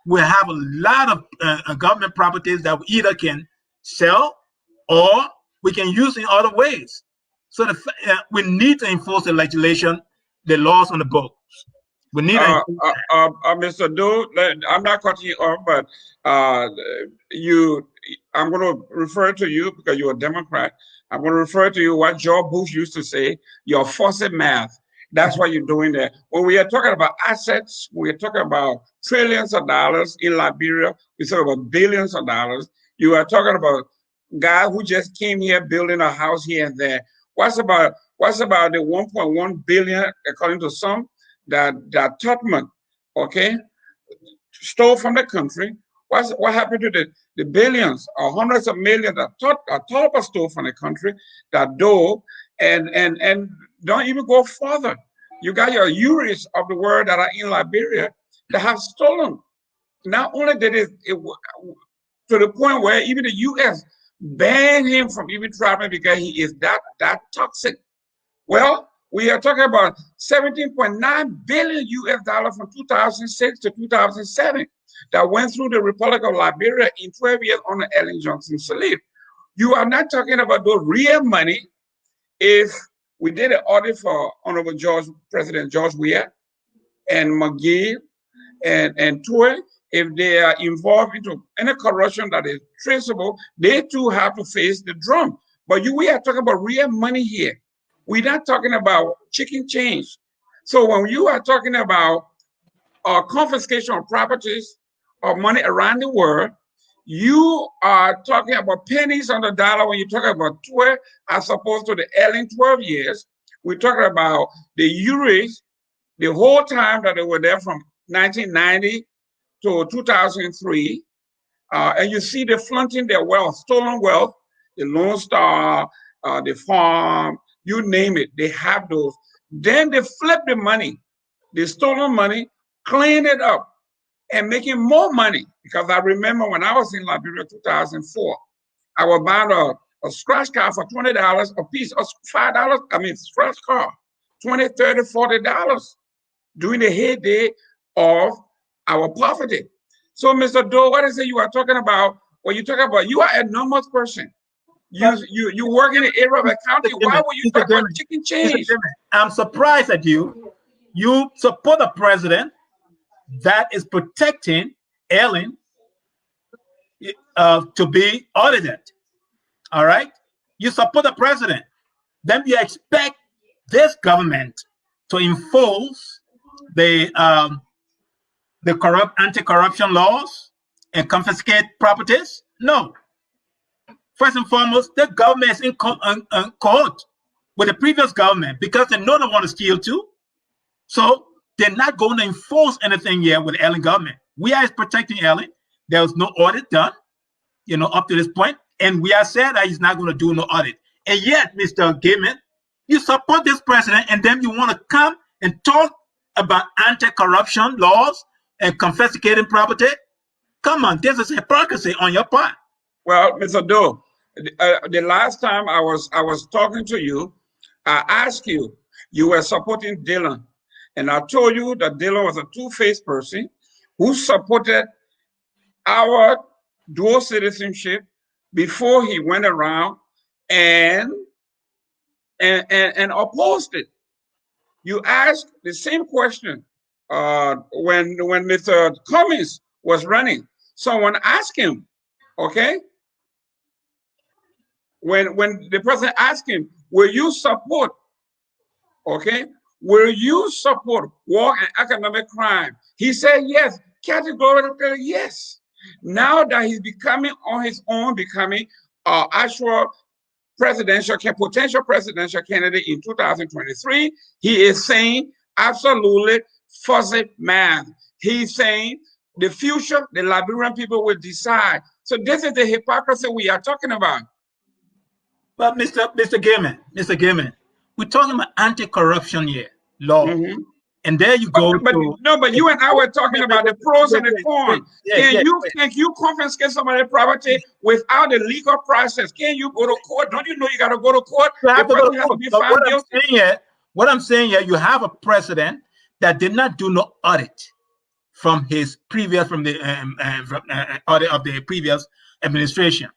we have a lot of government properties that we either can sell or we can use in other ways. So we need to enforce the legislation, the laws on the books. We need to Mr. Doe, I'm not cutting you off, but I'm going to refer to you because you're a Democrat. I'm going to refer to you what George Bush used to say, you're forcing math. That's what you're doing there. When we are talking about assets, we are talking about trillions of dollars in Liberia. We talk about billions of dollars. You are talking about guy who just came here building a house here and there. What's about the 1.1 billion, according to some, that Tubman, okay, stole from the country? What happened to the billions or hundreds of millions that Tubman stole from the country, that Doe, and don't even go further. You got your jurists of the world that are in Liberia that have stolen. Not only did it to the point where even the U.S. banned him from even traveling because he is that toxic. Well, we are talking about 17.9 billion US dollars from 2006 to 2007 that went through the Republic of Liberia in 12 years under Ellen Johnson Sirleaf. You are not talking about the real money. If we did an audit for Honorable President George Weah and McGee and Twer, if they are involved into any corruption that is traceable, they too have to face the drum. But we are talking about real money here. We're not talking about chicken change. So when you are talking about confiscation of properties or money around the world, you are talking about pennies on the dollar when you're talking about 12 as opposed to the Ellen 12 years. We're talking about the Uris the whole time that they were there from 1990 to 2003. And you see they flaunting their wealth, stolen wealth, the Lone Star, the farm, you name it, they have those. Then they flip the money, the stolen money, clean it up, and making more money. Because I remember when I was in Liberia 2004, I was buying a scratch car for $20 a piece, or $5, I mean, scratch car, $20, $30, $40 during the heyday of our poverty. So, Mr. Doe, what is it you are talking about when you talk about you are a normal person? You work in the area of accounting. Why would you talk about chicken change? I'm surprised at you. You support a president that is protecting Ellen to be audited. All right? You support the president. Then you expect this government to enforce the anti-corruption laws and confiscate properties? No. First and foremost, the government is in court with the previous government because they know they want to steal too. So they're not going to enforce anything yet with the Ellen government. We are protecting Ellen. There was no audit done, up to this point. And we are said that he's not going to do no audit. And yet, Mr. Gaiman, you support this president and then you want to come and talk about anti-corruption laws and confiscating property? Come on, this is hypocrisy on your part. Well, Mr. Doe, the last time I was talking to you, I asked you, you were supporting Dylan, and I told you that Dylan was a two-faced person who supported our dual citizenship before he went around and and opposed it. You asked the same question when Mr. Cummings was running. Someone asked him, okay, when the president asked him, will you support, okay, will you support war and economic crime? He said yes, categorically yes. Now that he's becoming on his own, becoming actual potential presidential candidate in 2023, he is saying absolutely fuzzy math. He's saying the future, the Liberian people will decide. So this is the hypocrisy we are talking about. But Mr. Gaiman, we're talking about anti-corruption here, law. Mhm. And there you But, go but to no, but you and I were talking about the pros and the cons. Can you confiscate somebody's property without the legal process? Can you go to court? Don't you know you got to go to court? You The have to go person to has to court. be But found guilty. what I'm saying here, you have a president that did not do no audit from his previous, from the audit of the previous administration.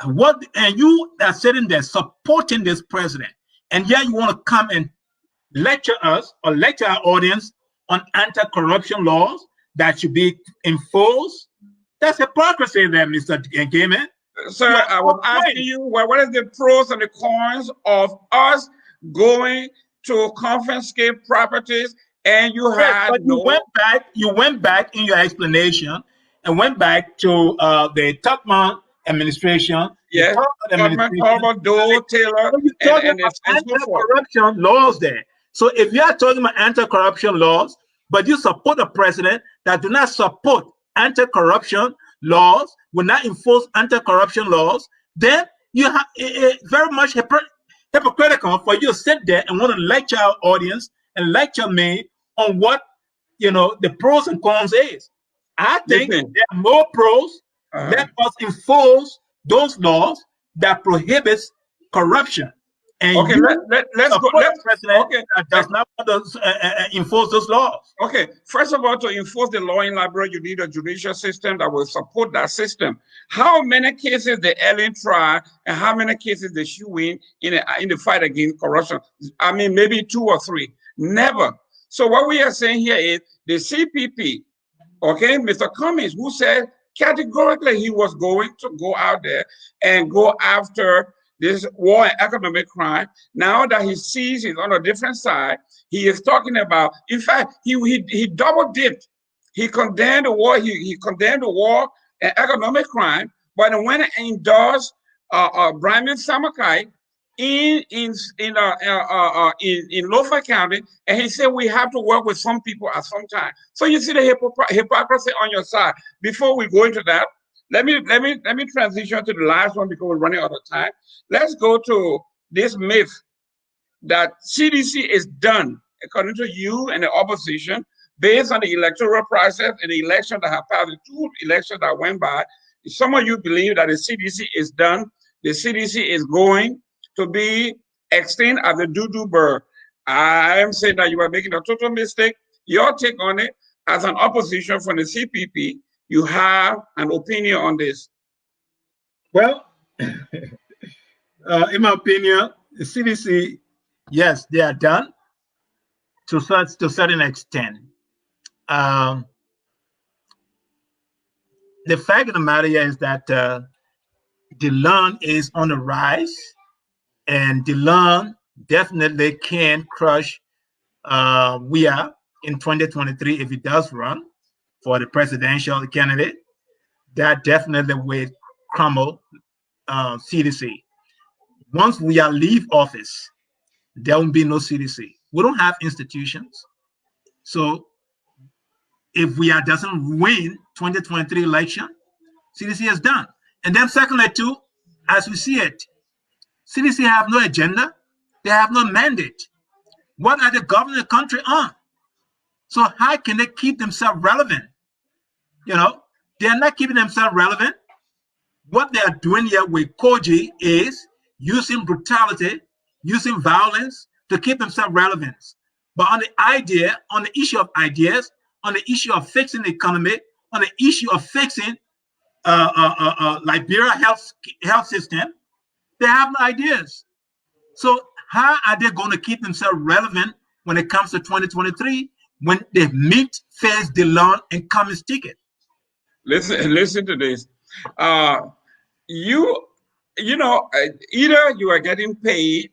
What, and you are sitting there supporting this president, and yet you want to come and lecture us or lecture our audience on anti-corruption laws that should be enforced? That's hypocrisy there, Mr. Gaiman. Sir, I was asking you, what is the pros and the cons of us going to confiscate properties, and you had but no. You went back in your explanation and went back to the Tuckman administration, Yes, Tubman, Palmer, Doe, Taylor, so you're talking and about so forth. anti-corruption laws there. So if you are talking about anti-corruption laws, but you support a president that do not support anti-corruption laws, will not enforce anti-corruption laws, then you have very much hypocritical for you to sit there and want to lecture our audience and lecture me on what the pros and cons is. I think Listen, there are more pros. Let us enforce those laws that prohibits corruption. And okay, you let's go. support a president Okay, that does not want to enforce those laws. okay. First of all, to enforce the law in Liberia, you need a judicial system that will support that system. How many cases the Ellen tried, and how many cases did she win in the fight against corruption? I mean, maybe 2 or 3. Never. So what we are saying here is the CPP, okay, Mr. Cummings, who said categorically he was going to go out there and go after this war and economic crime. Now that he sees he's on a different side, he is talking about, in fact, he double dipped. He condemned the war, he condemned the war and economic crime, but when he endorsed Brian Samakai in Lofa County, and he said we have to work with some people at some time. So you see the hypocrisy on your side. Before we go into that, let me transition to the last one because we're running out of time. Let's go to this myth that CDC is done, according to you and the opposition, based on the electoral process and the election that have passed, the 2 elections that went by. Some of you believe that the CDC is done. The CDC is going to be extinct as a doo-doo bird. I am saying that you are making a total mistake. Your take on it, as an opposition from the CPP, you have an opinion on this. Well, in my opinion, the CDC, yes, they are done to a certain extent. The fact of the matter is that DeLon is on the rise, and DeLon definitely can crush we are in 2023 if he does run for the presidential candidate. That definitely will crumble CDC. Once we are leave office, there will be no CDC. We don't have institutions. So if we are doesn't win 2023 election, CDC is done. And then secondly, too, as we see it, CDC have no agenda. They have no mandate. What are they governing the country on? So how can they keep themselves relevant? They are not keeping themselves relevant. what they are doing here with Koji is using brutality, using violence to keep themselves relevant. But on the idea, on the issue of ideas, on the issue of fixing the economy, on the issue of fixing Liberia health system, they have no ideas. So how are they going to keep themselves relevant when it comes to 2023 when they meet, face the law, and come and stick it? Listen to this. You you know, either you are getting paid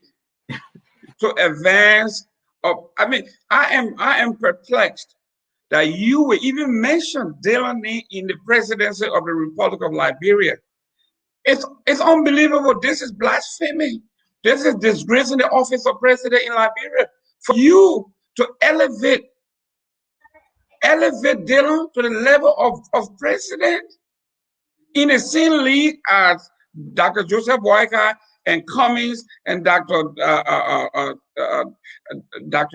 to advance, or I mean, I am perplexed that you will even mention Delaney in the presidency of the Republic of Liberia. It's unbelievable. This is blasphemy. This is disgracing the office of president in Liberia. For you to elevate Dillon to the level of president in the same league as Dr. Joseph Boyka and Cummings and Dr.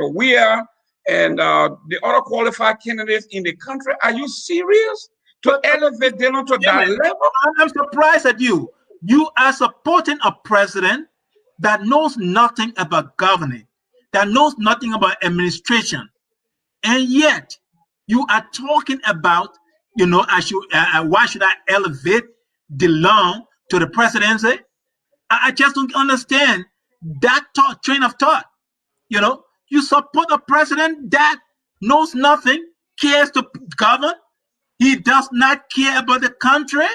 Weir and the other qualified candidates in the country. Are you serious? To elevate Dillon to that level? I'm surprised at you. You are supporting a president that knows nothing about governing, that knows nothing about administration, and yet you are talking about, why should I elevate Dillon to the presidency? I just don't understand that train of thought. You support a president that knows nothing, cares to govern. He does not care about the country.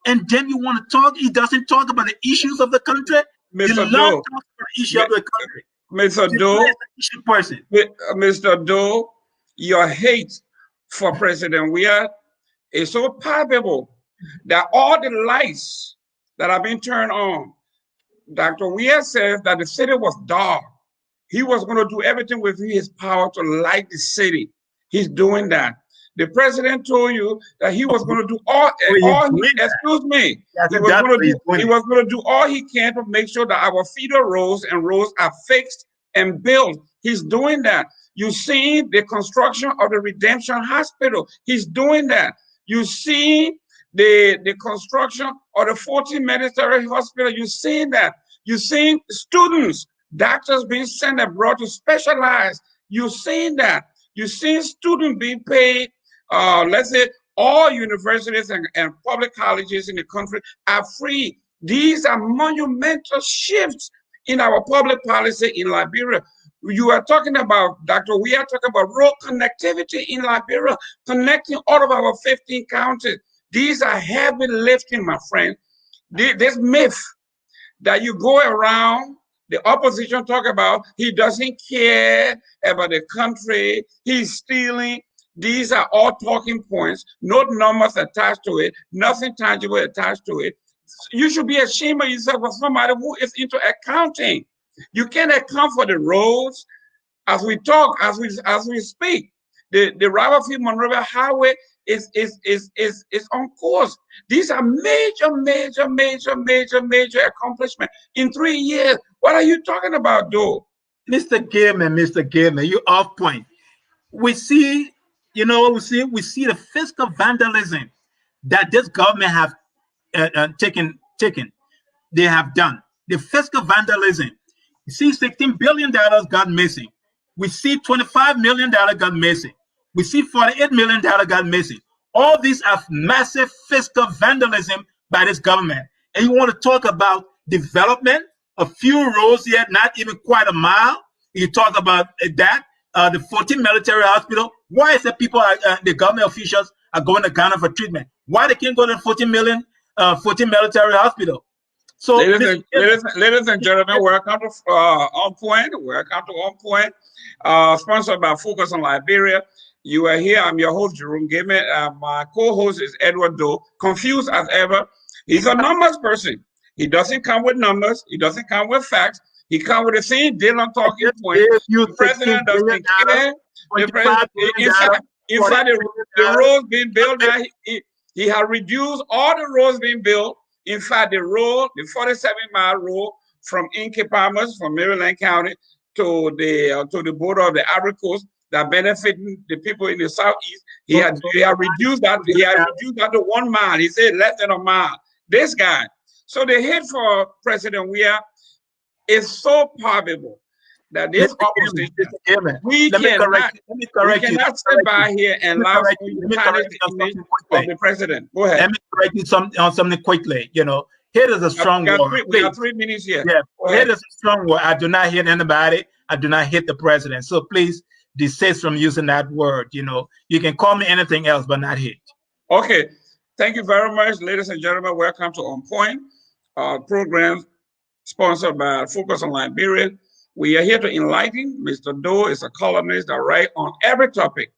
And then you want to talk, he doesn't talk about the issues of the country. Mr. Doe, talks about the issue of the country. Mr. Doe, your hate for President Weir is so palpable that all the lights that have been turned on, Dr. Weir says that the city was dark. He was going to do everything within his power to light the city. He's doing that. The president told you that he was going to do he was going to do all he can to make sure that our feeder roads are fixed and built. He's doing that. You see the construction of the Redemption Hospital. He's doing that. You see the construction of the 14 military hospital. You've seen that. You've seen students, doctors being sent abroad to specialize. You've seen that. You've seen students being paid. Let's say all universities and public colleges in the country are free. These are monumental shifts in our public policy in Liberia. You are talking about, Dr. We are talking about road connectivity in Liberia, connecting all of our 15 counties. These are heavy lifting, my friend. This myth that you go around, the opposition talk about, he doesn't care about the country, he's stealing. These are all talking points, no numbers attached to it, nothing tangible attached to it. You should be ashamed of yourself for somebody who is into accounting. You can't account for the roads. As we talk, as we speak, the Robert F. Monrovia Highway is on course. These are major accomplishments in 3 years. What are you talking about, though? Mr. Gilman, you off point. We see the fiscal vandalism that this government have taken. They have done the fiscal vandalism. You see, $16 billion got missing. We see $25 million got missing. We see $48 million got missing. All these are massive fiscal vandalism by this government. And you want to talk about development? A few roads here, not even quite a mile. You talk about that. The 14 military hospital. Why is it the government officials are going to Ghana for treatment? Why they can't go to the 14 military hospital? So, ladies and gentlemen, welcome to On Point. Welcome to On Point, sponsored by Focus on Liberia. You are here. I'm your host, Jerome Gaiman. My co-host is Edward Doe. Confused as ever. He's a numbers person. He doesn't come with numbers. He doesn't come with facts. He comes with the same Dillon talking point. The president doesn't care. In fact, the roads being built now, he has reduced all the roads being built. In fact, the 47-mile road from Inky Palmas, from Maryland County, to the border of the Ivory Coast, that benefiting the people in the southeast, he had reduced that. He had reduced that to 1 mile. He said less than a mile. this guy. So the hate for President Weah is so palpable that this opposition, we let me correct you. cannot sit by here and allow someone to tarnish the image of the president. Go ahead. Let me correct you on something quickly. You know, hate is a strong word. We got 3 minutes here. Yeah, hate is a strong word. I do not hate anybody. I do not hate the president. So please desist from using that word. You know, you can call me anything else, but not hate. Okay. Thank you very much, ladies and gentlemen. Welcome to On Point, program sponsored by Focus on Liberia. We are here to enlighten. Mr. Doe is a columnist that writes on every topic.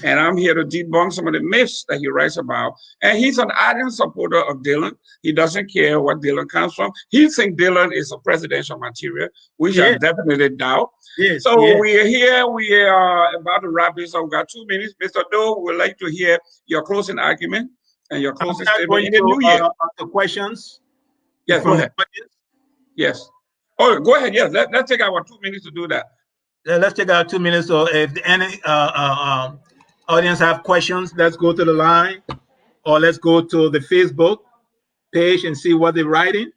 And I'm here to debunk some of the myths that he writes about. And he's an ardent supporter of Dylan. He doesn't care what Dylan comes from. He thinks Dylan is a presidential material, which I definitely doubt. We are here. We are about to wrap this up. We've got 2 minutes. Mr. Doe, we'd like to hear your closing argument and your closing statement in the new year. The questions? Yes, go ahead. Yes. Oh, go ahead. Yes, let's take our 2 minutes to do that. Let's take our 2 minutes. So if any audience have questions, let's go to the line or let's go to the Facebook page and see what they're writing.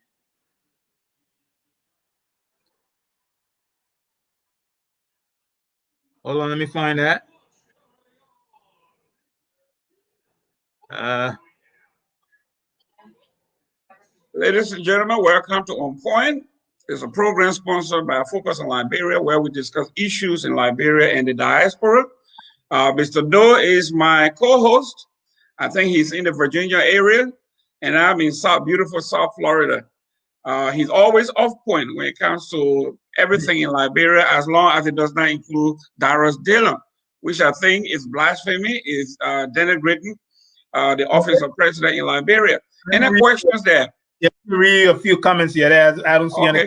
Hold on, let me find that. Ladies and gentlemen, welcome to On Point. It's a program sponsored by Focus on Liberia, where we discuss issues in Liberia and the diaspora. Mr. Doe is my co-host. I think he's in the Virginia area, and I'm in beautiful South Florida. He's always off point when it comes to everything in Liberia, as long as it does not include Darius Dillon, which I think is blasphemy, is denigrating the office of president in Liberia. Any questions there? Yeah, read a few comments here. I don't see any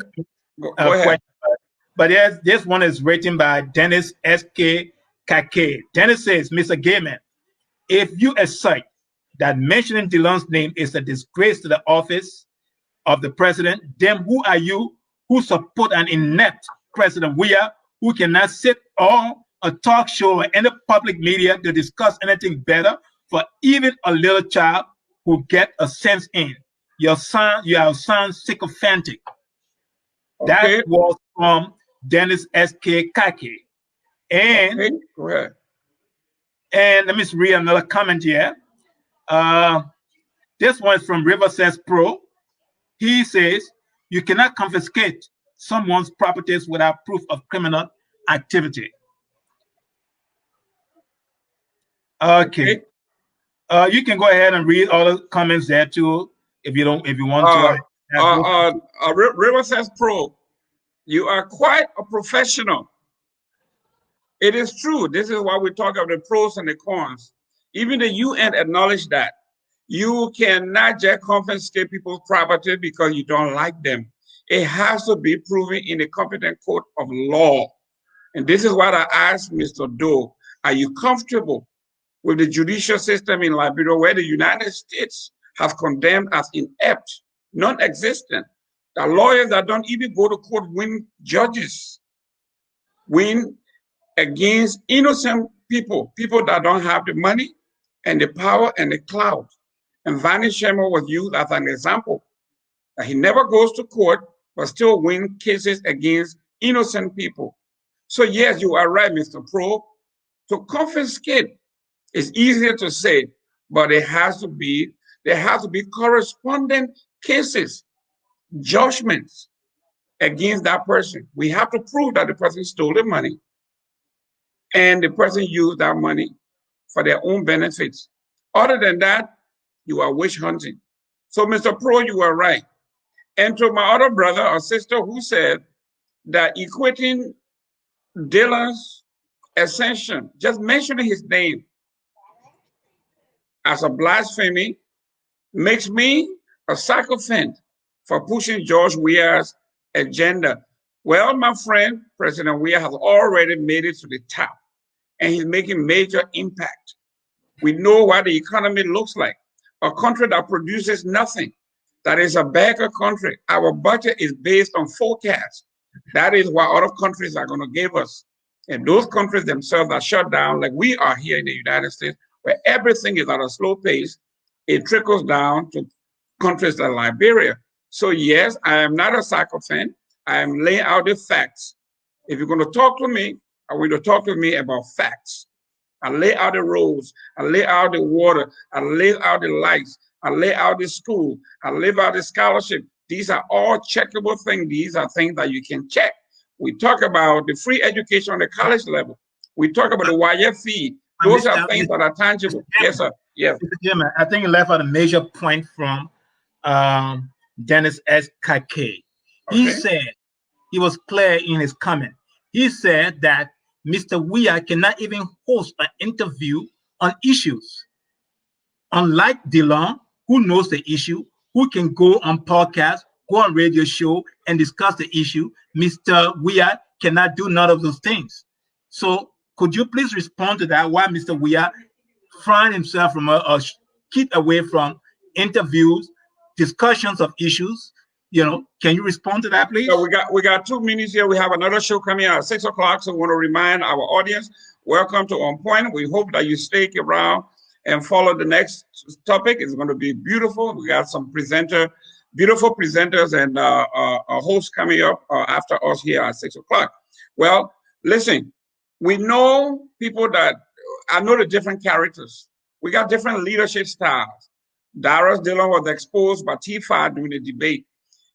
go ahead. But this one is written by Dennis S.K. Kake. Dennis says, Mr. Gaiman, if you assert that mentioning Dillon's name is a disgrace to the office of the president, then who are you who support an inept President Weah who cannot sit on a talk show or any public media to discuss anything better for even a little child who get a sense in? You sound sycophantic. That was from Dennis S.K. Kake. And and let me read another comment here. This one is from River Says Pro. He says, you cannot confiscate someone's properties without proof of criminal activity. Okay. You can go ahead and read all the comments there too, if you want to. River Says Pro, you are quite a professional. It is true. This is why we talk of the pros and the cons. Even the UN acknowledged that. You cannot just confiscate people's property because you don't like them. It has to be proven in a competent court of law. And this is what I asked Mr. Doe. Are you comfortable with the judicial system in Liberia, where the United States has condemned as inept, non-existent? The lawyers that don't even go to court win judges, win against innocent people that don't have the money and the power and the clout. And Vani Sherman was used as an example. He never goes to court, but still wins cases against innocent people. So yes, you are right, Mr. Pro. To confiscate is easier to say, but there has to be corresponding cases, judgments against that person. We have to prove that the person stole the money and the person used that money for their own benefits. Other than that, you are witch hunting. So, Mr. Pro, you are right. And to my other brother or sister who said that equating Dylan's ascension, just mentioning his name as a blasphemy, makes me a sycophant for pushing George Weah's agenda. Well, my friend, President Weah has already made it to the top, and he's making major impact. We know what the economy looks like. A country that produces nothing, that is a beggar country. Our budget is based on forecasts. That is what other countries are going to give us. And those countries themselves are shut down, like we are here in the United States, where everything is at a slow pace. It trickles down to countries like Liberia. So yes, I am not a sycophant. I am laying out the facts. If you're going to talk to me, I want you to talk to me about facts. I lay out the roads. I lay out the water. I lay out the lights. I lay out the school. I lay out the scholarship. These are all checkable things. These are things that you can check. We talk about the free education on the college level. We talk about the YF fee. Those are things that are tangible. Yes, sir. Yes. Mr. Chairman, I think you left out a major point from Dennis S. Kake. He said, he was clear in his comment. He said that Mr. Weah cannot even host an interview on issues. Unlike DeLon, who knows the issue, who can go on podcast, go on radio show and discuss the issue, Mr. Weah cannot do none of those things. So could you please respond to that? Why Mr. Weah find himself from keep away from interviews, discussions of issues? Can you respond to that, please? So we got 2 minutes here. We have another show coming out at 6 o'clock. So we want to remind our audience, welcome to On Point. We hope that you stick around and follow the next topic. It's going to be beautiful. We got some beautiful presenters and a host coming up after us here at 6 o'clock. Well, listen, we know people that, I know the different characters. We got different leadership styles. Darius Dillon was exposed by T5 during the debate.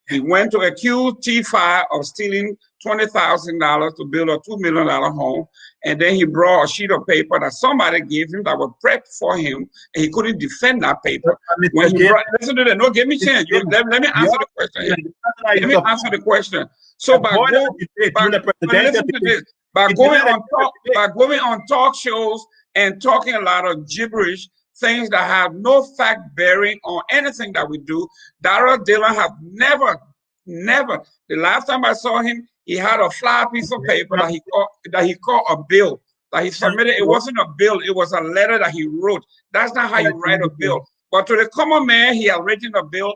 He went to accuse T5 of stealing $20,000 to build a $2 million home. And then he brought a sheet of paper that somebody gave him that was prepped for him, and he couldn't defend that paper. When he brought, listen to that. No, give me a chance. Let me answer the question here. Let me answer the question. So by going on talk shows and talking a lot of gibberish, things that have no fact bearing on anything that we do, Darius Dillon have never, the last time I saw him, he had a flat piece of paper that he called a bill that he submitted. It wasn't a bill, it was a letter that he wrote. That's not how you write a bill. But to the common man, he had written a bill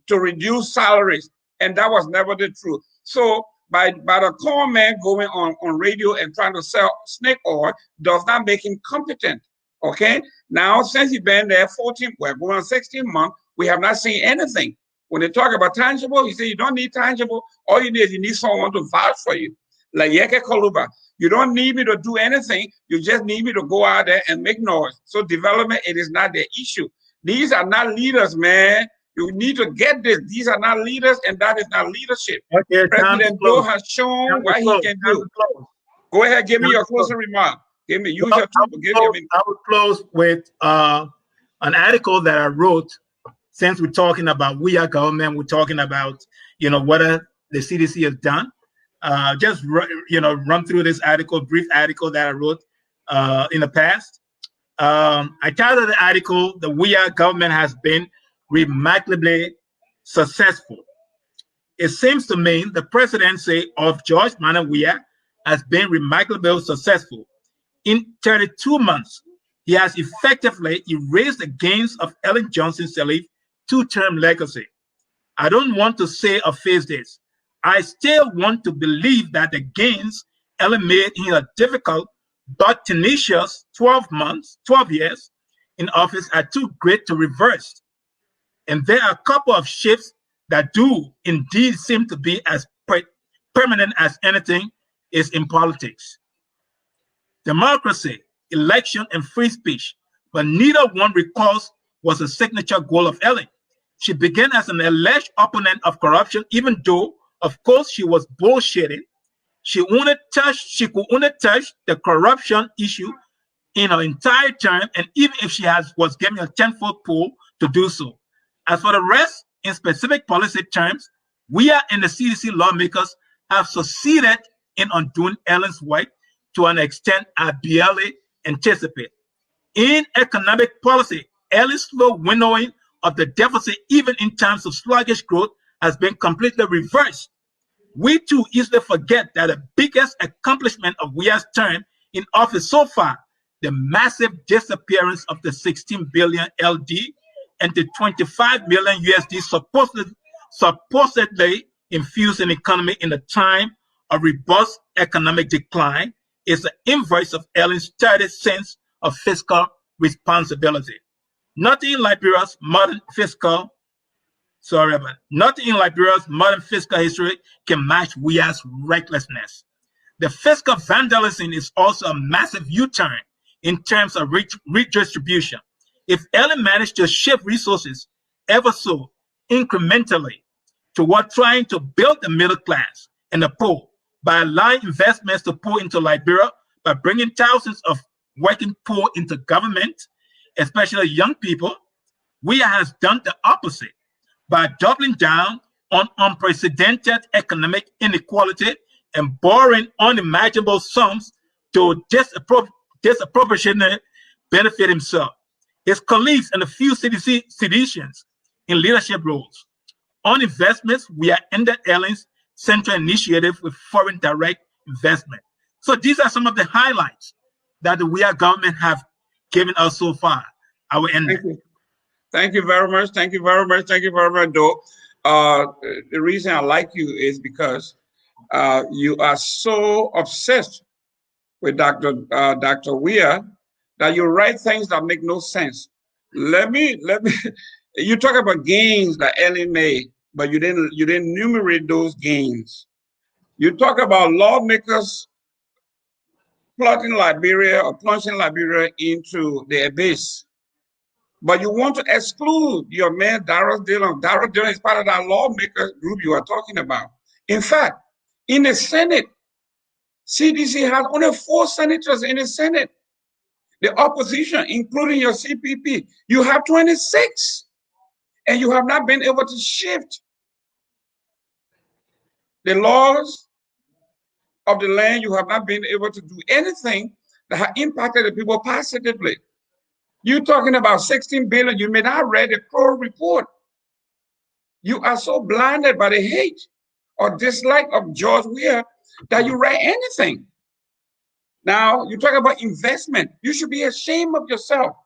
to reduce salaries, and that was never the truth. So by the common man going on radio and trying to sell snake oil does not make him competent. Okay, now since he's been there 14, we're going on 16 months, we have not seen anything. When they talk about tangible, he said you don't need tangible. All you need is you need someone to vouch for you. Like Yeke Koluba, you don't need me to do anything. You just need me to go out there and make noise. So development, it is not the issue. These are not leaders, man. You need to get this. These are not leaders, and that is not leadership. Okay, President Joe has shown what he can do. Go ahead, give me your closing remark. Use your tool. I will close with an article that I wrote. Since we're talking about we are government, we're talking about what the CDC has done. Just run through this article, brief article that I wrote in the past. I titled the article, "The We Are Government has been remarkably successful." It seems to me the presidency of George Manuel Weah has been remarkably successful. In 32 months, he has effectively erased the gains of Ellen Johnson Sirleaf's two-term legacy. I don't want to say or face this. I still want to believe that the gains Ellen made in a difficult but tenacious 12 years in office are too great to reverse. And there are a couple of shifts that do indeed seem to be as permanent as anything is in politics. Democracy, election, and free speech, but neither one recalls was a signature goal of Ellen. She began as an alleged opponent of corruption, even though, of course, she was bullshitting. She could only touch the corruption issue in her entire term, and even if she was given a 10-foot pole to do so. As for the rest, in specific policy terms, we are in the CDC lawmakers have succeeded in undoing Ellen's work to an extent I barely anticipate. In economic policy, Ellen's slow winnowing of the deficit, even in times of sluggish growth, has been completely reversed. We too easily forget that the biggest accomplishment of Weah's term in office so far, the massive disappearance of the 16 billion LD and the 25 million USD supposedly infused in the economy in a time of robust economic decline, is the inverse of Ellen's 30 sense of fiscal responsibility. Nothing in Liberia's modern fiscal Sorry about it. Nothing in Liberia's modern fiscal history can match Weah's recklessness. The fiscal vandalism is also a massive U-turn in terms of redistribution. If Ellen managed to shift resources ever so incrementally toward trying to build the middle class and the poor by allowing investments to pour into Liberia, by bringing thousands of working poor into government, especially young people, Weah has done the opposite by doubling down on unprecedented economic inequality and borrowing unimaginable sums to disproportionately benefit himself, his colleagues, and a few citizens in leadership roles. On investments, we are ended Ellen's central initiative with foreign direct investment. So these are some of the highlights that the Weah government have given us so far. I will end there. Thank you very much. Thank you very much. Thank you very much, Doe. The reason I like you is because you are so obsessed with Dr. Weah that you write things that make no sense. Let me. You talk about gains that Ellen made, but you didn't enumerate those gains. You talk about lawmakers plunging Liberia into the abyss. But you want to exclude your man, Darrell Dillon. Darrell Dillon is part of that lawmaker group you are talking about. In fact, in the Senate, CDC has only 4 senators in the Senate. The opposition, including your CPP, you have 26. And you have not been able to shift the laws of the land. You have not been able to do anything that has impacted the people positively. You're talking about 16 billion. You may not read the Crow report. You are so blinded by the hate or dislike of George Weah that you write anything. Now, you talk about investment. You should be ashamed of yourself.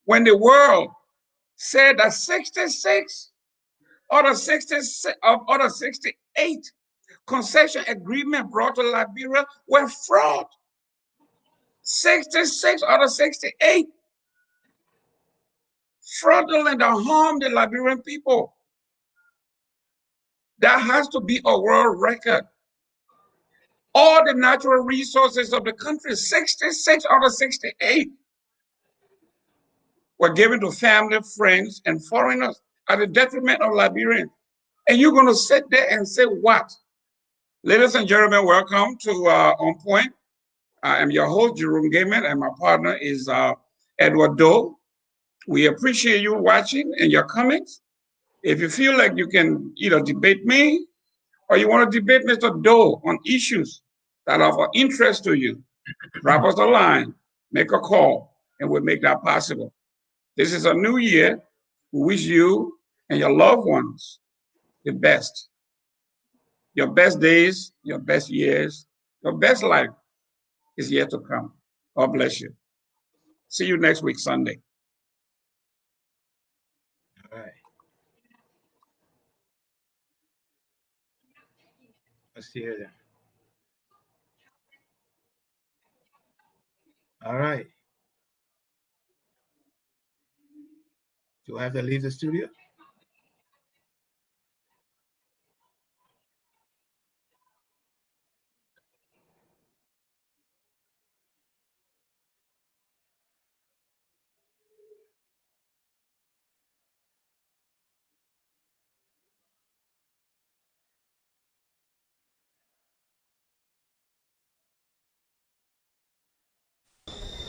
When the world said that 66 out of 68 concession agreement brought to Liberia were fraud. 66 out of 68 fraudulent and harmed the Liberian people. That has to be a world record. All the natural resources of the country, 66 out of 68, were given to family, friends, and foreigners at the detriment of Liberians. And you're going to sit there and say what? Ladies and gentlemen, welcome to On Point. I am your host, Jerome Gaiman, and my partner is Edward Doe. We appreciate you watching and your comments. If you feel like you can either debate me or you want to debate Mr. Doe on issues that are of interest to you, drop us a line, make a call, and we'll make that possible. This is a new year. We wish you and your loved ones the best. Your best days, your best years, your best life is yet to come. God bless you. See you next week, Sunday. All right. Let's see here then. All right. Do I have to leave the studio?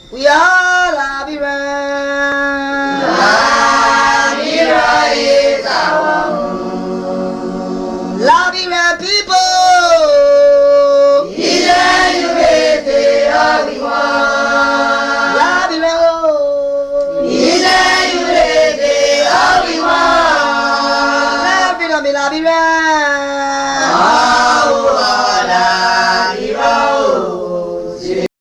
We are Liberia. Liberia is our home. Liberia people. Ilẹ̀ Yorùbá everyone. Liberia. Ilẹ̀ Yorùbá everyone. Liberia.